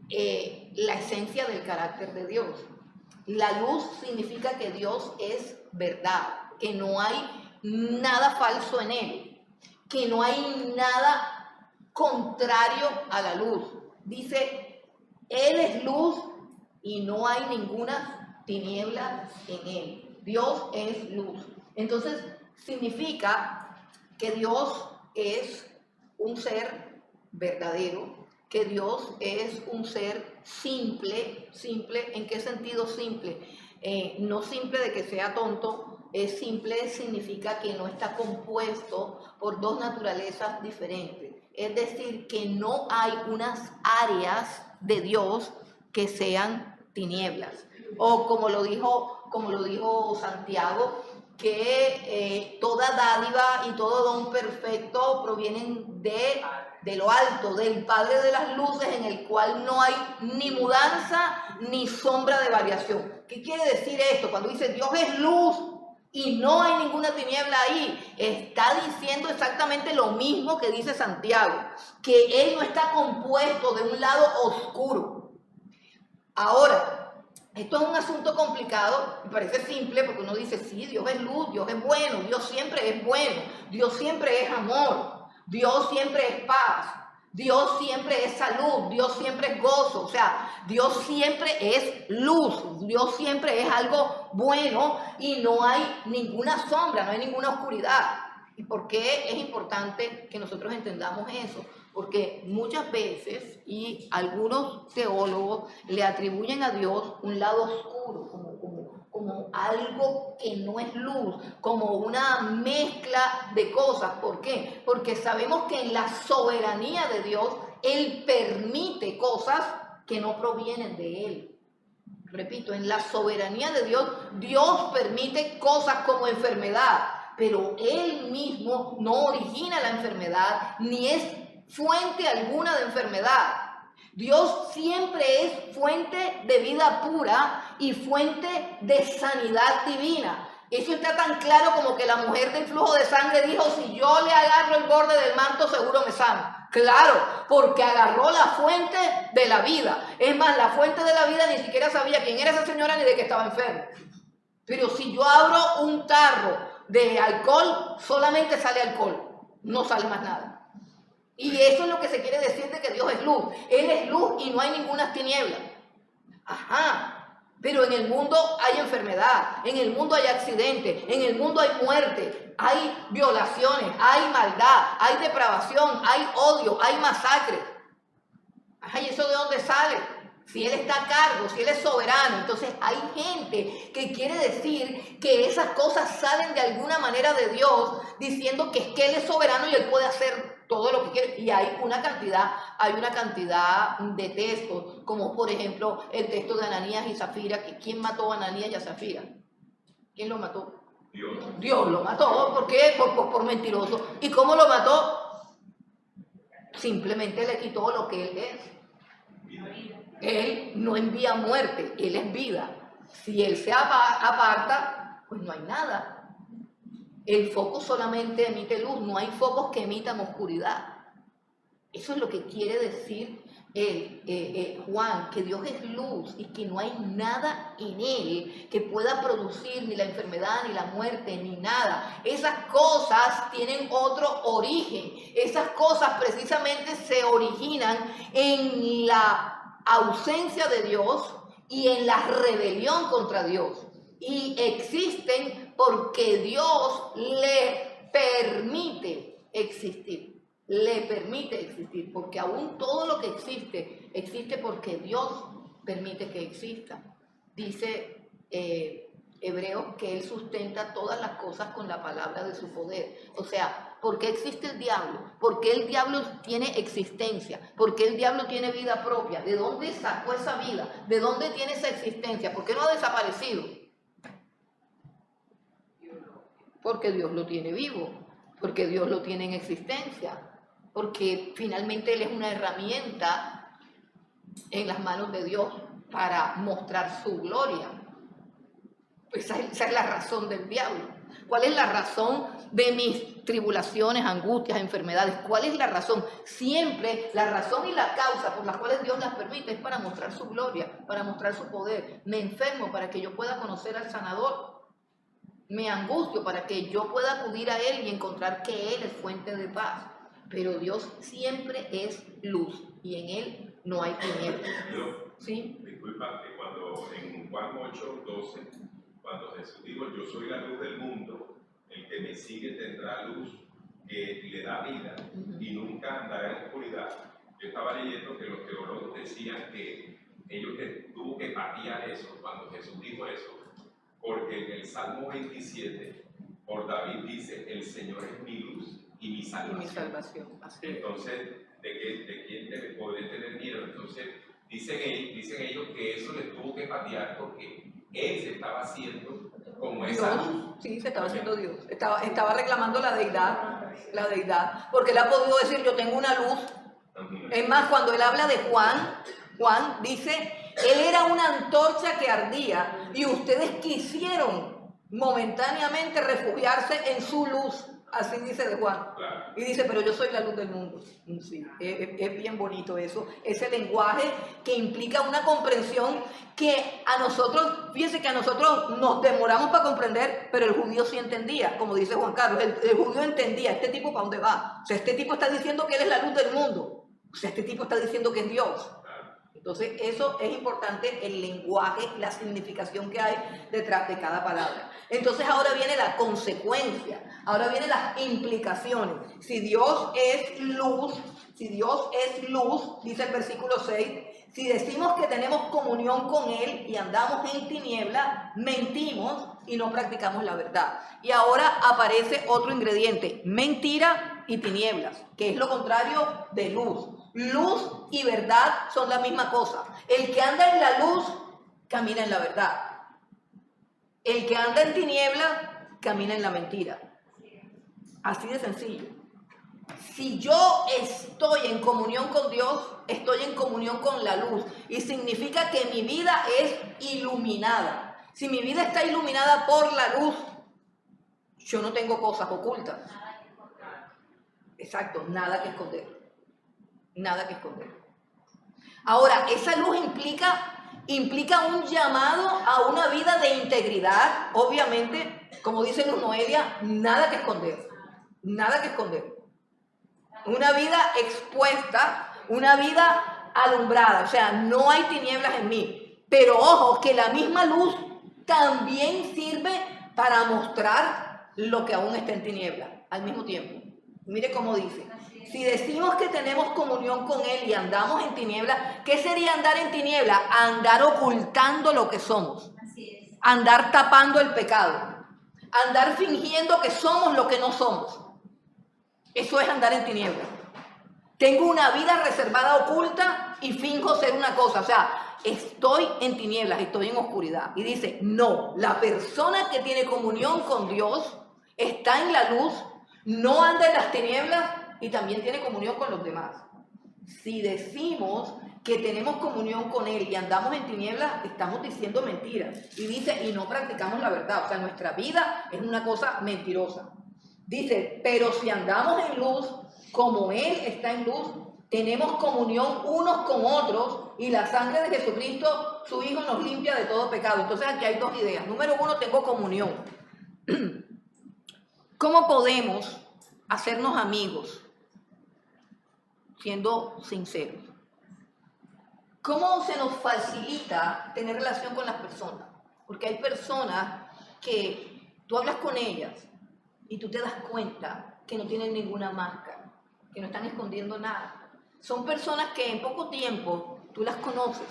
Speaker 1: la esencia del carácter de Dios. La luz significa que Dios es verdad, que no hay nada falso en Él, que no hay nada contrario a la luz. Dice, Él es luz y no hay ninguna tiniebla en Él. Dios es luz. Entonces, significa que Dios es un ser verdadero, que Dios es un ser simple. ¿En qué sentido simple? No simple de que sea tonto, simple significa que no está compuesto por dos naturalezas diferentes. Es decir, que no hay unas áreas de Dios que sean tinieblas. O como lo dijo Santiago, que toda dádiva y todo don perfecto provienen de lo alto, del Padre de las luces, en el cual no hay ni mudanza ni sombra de variación. ¿Qué quiere decir esto? Cuando dice Dios es luz y no hay ninguna tiniebla ahí, está diciendo exactamente lo mismo que dice Santiago, que Él no está compuesto de un lado oscuro. Ahora, esto es un asunto complicado y parece simple porque uno dice, sí, Dios es luz, Dios es bueno, Dios siempre es bueno, Dios siempre es amor, Dios siempre es paz, Dios siempre es salud, Dios siempre es gozo, o sea, Dios siempre es luz, Dios siempre es algo bueno y no hay ninguna sombra, no hay ninguna oscuridad. ¿Y por qué es importante que nosotros entendamos eso? Porque muchas veces, y algunos teólogos le atribuyen a Dios un lado oscuro, como algo que no es luz, como una mezcla de cosas. ¿Por qué? Porque sabemos que en la soberanía de Dios, Él permite cosas que no provienen de Él. Repito, en la soberanía de Dios, Dios permite cosas como enfermedad, pero Él mismo no origina la enfermedad, ni es fuente alguna de enfermedad. Dios siempre es fuente de vida pura y fuente de sanidad divina. Eso está tan claro como que la mujer del flujo de sangre dijo, si yo le agarro el borde del manto seguro me sano. Claro, porque agarró la fuente de la vida. Es más, la fuente de la vida ni siquiera sabía quién era esa señora ni de qué estaba enferma. Pero si yo abro un tarro de alcohol, solamente sale alcohol, no sale más nada. Y eso es lo que se quiere decir de que Dios es luz. Él es luz y no hay ninguna tiniebla. Ajá, pero en el mundo hay enfermedad, en el mundo hay accidentes, en el mundo hay muerte, hay violaciones, hay maldad, hay depravación, hay odio, hay masacres. Ajá, ¿y eso de dónde sale? Si Él está a cargo, si Él es soberano, entonces hay gente que quiere decir que esas cosas salen de alguna manera de Dios, diciendo que es que Él es soberano y Él puede hacer todo lo que quiere. Y hay una cantidad de textos, como por ejemplo el texto de Ananías y Zafira, que ¿quién mató a Ananías y a Zafira? ¿Quién lo mató?
Speaker 2: Dios.
Speaker 1: Dios lo mató. ¿Por qué? Por mentiroso. ¿Y cómo lo mató? Simplemente le quitó lo que Él es. Él no envía muerte, Él es vida. Si Él se aparta, pues no hay nada. El foco solamente emite luz, no hay focos que emitan oscuridad. Eso es lo que quiere decir Juan, que Dios es luz y que no hay nada en Él que pueda producir ni la enfermedad, ni la muerte, ni nada. Esas cosas tienen otro origen. Esas cosas precisamente se originan en la ausencia de Dios y en la rebelión contra Dios. Y existen porque Dios le permite existir. Le permite existir, porque aún todo lo que existe, existe porque Dios permite que exista. Dice Hebreos que Él sustenta todas las cosas con la palabra de su poder. O sea, ¿por qué existe el diablo? ¿Por qué el diablo tiene existencia? ¿Por qué el diablo tiene vida propia? ¿De dónde sacó esa vida? ¿De dónde tiene esa existencia? ¿Por qué no ha desaparecido? Porque Dios lo tiene vivo, porque Dios lo tiene en existencia, porque finalmente Él es una herramienta en las manos de Dios para mostrar su gloria. Esa es la razón del diablo. ¿Cuál es la razón de mis tribulaciones, angustias, enfermedades? ¿Cuál es la razón? Siempre la razón y la causa por las cuales Dios las permite es para mostrar su gloria, para mostrar su poder. Me enfermo para que yo pueda conocer al sanador. Me angustio para que yo pueda acudir a Él y encontrar que Él es fuente de paz. Pero Dios siempre es luz y en Él no hay tinieblas. ¿Sí?
Speaker 2: Disculpa, que cuando en Juan 8:12, cuando Jesús dijo, yo soy la luz del mundo, el que me sigue tendrá luz que le da vida y nunca andará en oscuridad. Yo estaba leyendo que los teólogos decían que ellos tuvo que patear eso cuando Jesús dijo eso, porque en el Salmo 27, por David dice, el Señor es mi luz y mi salvación. Entonces, ¿de quién podría tener miedo? Entonces, dicen ellos que eso les tuvo que patear porque Él se estaba haciendo como esa luz.
Speaker 1: Sí, se estaba haciendo Dios. Estaba reclamando la deidad, porque Él ha podido decir, yo tengo una luz. Es más, cuando Él habla de Juan dice, Él era una antorcha que ardía y ustedes quisieron momentáneamente refugiarse en su luz. Así dice de Juan.
Speaker 2: Claro.
Speaker 1: Y dice, pero yo soy la luz del mundo. Sí, es bien bonito eso. Ese lenguaje que implica una comprensión que a nosotros, fíjense que a nosotros nos demoramos para comprender, pero el judío sí entendía, como dice Juan Carlos, el judío entendía, este tipo para dónde va. O sea, este tipo está diciendo que él es la luz del mundo. O sea, este tipo está diciendo que es Dios. Entonces, eso es importante, el lenguaje, la significación que hay detrás de cada palabra. Entonces, ahora viene la consecuencia, ahora vienen las implicaciones. Si Dios es luz, dice el versículo 6, si decimos que tenemos comunión con Él y andamos en tiniebla, mentimos y no practicamos la verdad. Y ahora aparece otro ingrediente, mentira y tinieblas, que es lo contrario de luz. Luz y verdad son la misma cosa. El que anda en la luz, camina en la verdad. El que anda en tiniebla, camina en la mentira. Así de sencillo. Si yo estoy en comunión con Dios, estoy en comunión con la luz. Y significa que mi vida es iluminada. Si mi vida está iluminada por la luz, yo no tengo cosas ocultas. Exacto, nada que esconder. Nada que esconder. Ahora, esa luz implica un llamado a una vida de integridad, obviamente, como dice Luz Noelia, nada que esconder, nada que esconder. Una vida expuesta, una vida alumbrada, o sea, no hay tinieblas en mí, pero ojo, que la misma luz también sirve para mostrar lo que aún está en tinieblas, al mismo tiempo. Mire cómo dice. Si decimos que tenemos comunión con Él y andamos en tinieblas, ¿qué sería andar en tinieblas? Andar ocultando lo que somos. Andar tapando el pecado. Andar fingiendo que somos lo que no somos. Eso es andar en tinieblas. Tengo una vida reservada oculta y finjo ser una cosa. O sea, estoy en tinieblas, estoy en oscuridad. Y dice, no, la persona que tiene comunión con Dios está en la luz, no anda en las tinieblas, y también tiene comunión con los demás. Si decimos que tenemos comunión con Él y andamos en tinieblas, estamos diciendo mentiras. Y dice, y no practicamos la verdad. O sea, nuestra vida es una cosa mentirosa. Dice, pero si andamos en luz, como Él está en luz, tenemos comunión unos con otros y la sangre de Jesucristo, su Hijo, nos limpia de todo pecado. Entonces aquí hay dos ideas. Número uno, tengo comunión. ¿Cómo podemos hacernos amigos? Siendo sinceros. ¿Cómo se nos facilita tener relación con las personas? Porque hay personas que tú hablas con ellas y tú te das cuenta que no tienen ninguna máscara, que no están escondiendo nada. Son personas que en poco tiempo tú las conoces.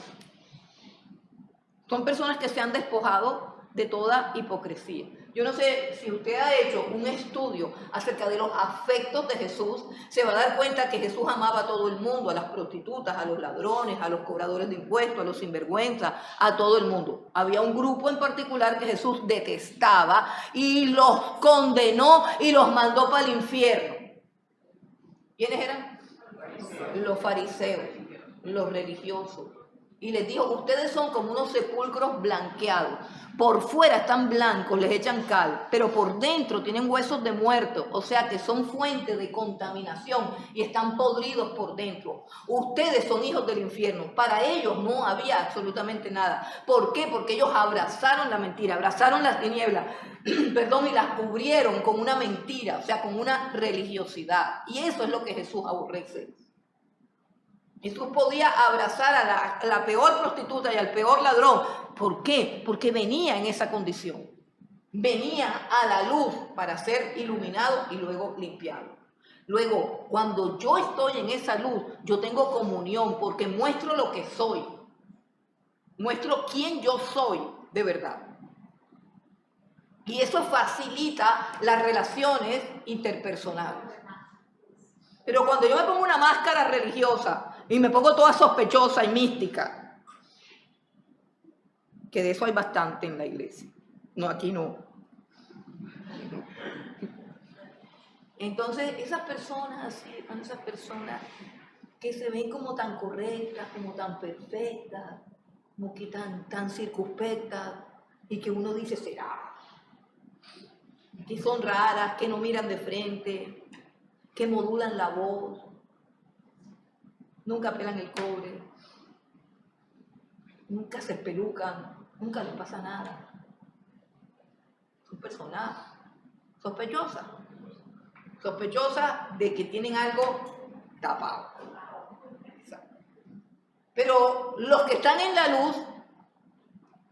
Speaker 1: Son personas que se han despojado de toda hipocresía. Yo no sé si usted ha hecho un estudio acerca de los afectos de Jesús, se va a dar cuenta que Jesús amaba a todo el mundo, a las prostitutas, a los ladrones, a los cobradores de impuestos, a los sinvergüenzas, a todo el mundo. Había un grupo en particular que Jesús detestaba y los condenó y los mandó para el infierno. ¿Quiénes eran? Los fariseos, los religiosos, Y les dijo, ustedes son como unos sepulcros blanqueados. Por fuera están blancos, les echan cal, pero por dentro tienen huesos de muertos, o sea que son fuente de contaminación y están podridos por dentro. Ustedes son hijos del infierno. Para ellos no había absolutamente nada. ¿Por qué? Porque ellos abrazaron la mentira, abrazaron las tinieblas, perdón, y las cubrieron con una mentira, o sea, con una religiosidad. Y eso es lo que Jesús aborrece. Jesús podía abrazar a la peor prostituta y al peor ladrón. ¿Por qué? Porque venía en esa condición. Venía a la luz para ser iluminado y luego limpiado. Luego, cuando yo estoy en esa luz, yo tengo comunión porque muestro lo que soy. Muestro quién yo soy de verdad. Y eso facilita las relaciones interpersonales. Pero cuando yo me pongo una máscara religiosa y me pongo toda sospechosa y mística, que de eso hay bastante en la iglesia. No, aquí no. Entonces, esas personas que se ven como tan correctas, como tan perfectas, como que tan circunspectas, y que uno dice, será, que son raras, que no miran de frente, que modulan la voz, nunca pelan el cobre, nunca se espelucan, nunca les pasa nada. Son personas sospechosas de que tienen algo tapado. Pero los que están en la luz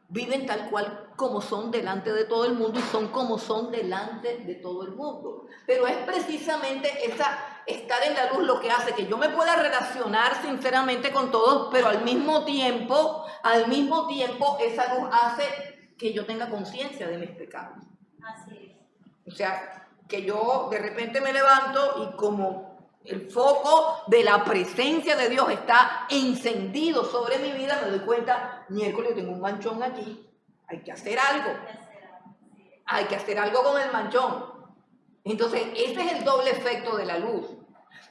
Speaker 1: viven tal cual como son delante de todo el mundo y son como son delante de todo el mundo. Pero es precisamente estar en la luz lo que hace que yo me pueda relacionar sinceramente con todos, pero al mismo tiempo esa luz hace que yo tenga conciencia de mis pecados.
Speaker 4: Así es.
Speaker 1: O sea, que yo de repente me levanto y como el foco de la presencia de Dios está encendido sobre mi vida, me doy cuenta, miércoles tengo un manchón aquí, hay que hacer algo. Hay que hacer algo con el manchón. Entonces, ese es el doble efecto de la luz.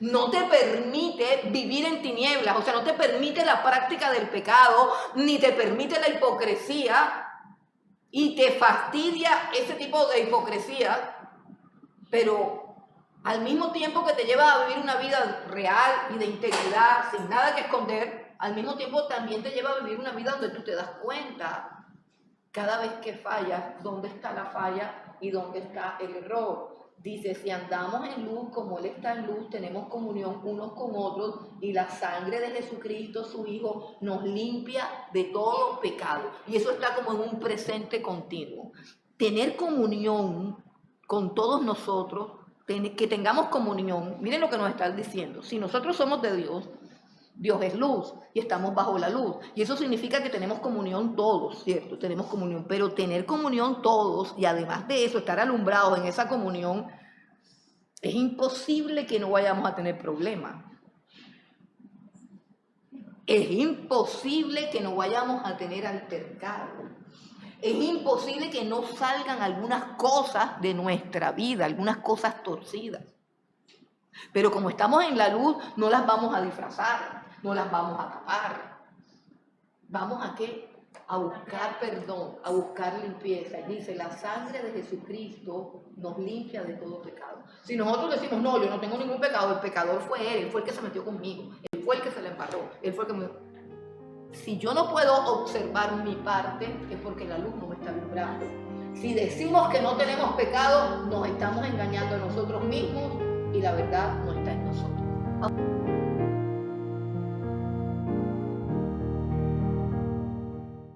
Speaker 1: No te permite vivir en tinieblas, o sea, no te permite la práctica del pecado, ni te permite la hipocresía, y te fastidia ese tipo de hipocresía, pero al mismo tiempo que te lleva a vivir una vida real y de integridad, sin nada que esconder, al mismo tiempo también te lleva a vivir una vida donde tú te das cuenta cada vez que fallas, dónde está la falla y dónde está el error. Dice, si andamos en luz como Él está en luz, tenemos comunión unos con otros y la sangre de Jesucristo, su Hijo, nos limpia de todo pecado. Y eso está como en un presente continuo. Tener comunión con todos nosotros, que tengamos comunión, miren lo que nos está diciendo, si nosotros somos de Dios, Dios es luz y estamos bajo la luz. Y eso significa que tenemos comunión todos, ¿cierto? Tenemos comunión, pero tener comunión todos y además de eso estar alumbrados en esa comunión, es imposible que no vayamos a tener problemas. Es imposible que no vayamos a tener altercados. Es imposible que no salgan algunas cosas de nuestra vida, algunas cosas torcidas. Pero como estamos en la luz, no las vamos a disfrazar, no las vamos a tapar. ¿Vamos a qué? A buscar perdón, a buscar limpieza. Y dice, la sangre de Jesucristo nos limpia de todo pecado. Si nosotros decimos, no, yo no tengo ningún pecado, el pecador fue él fue el que se metió conmigo, él fue el que se le embarró, él fue el que me... Si yo no puedo observar mi parte, es porque la luz no me está alumbrando. Si decimos que no tenemos pecado, nos estamos engañando a nosotros mismos y la verdad no está en nosotros.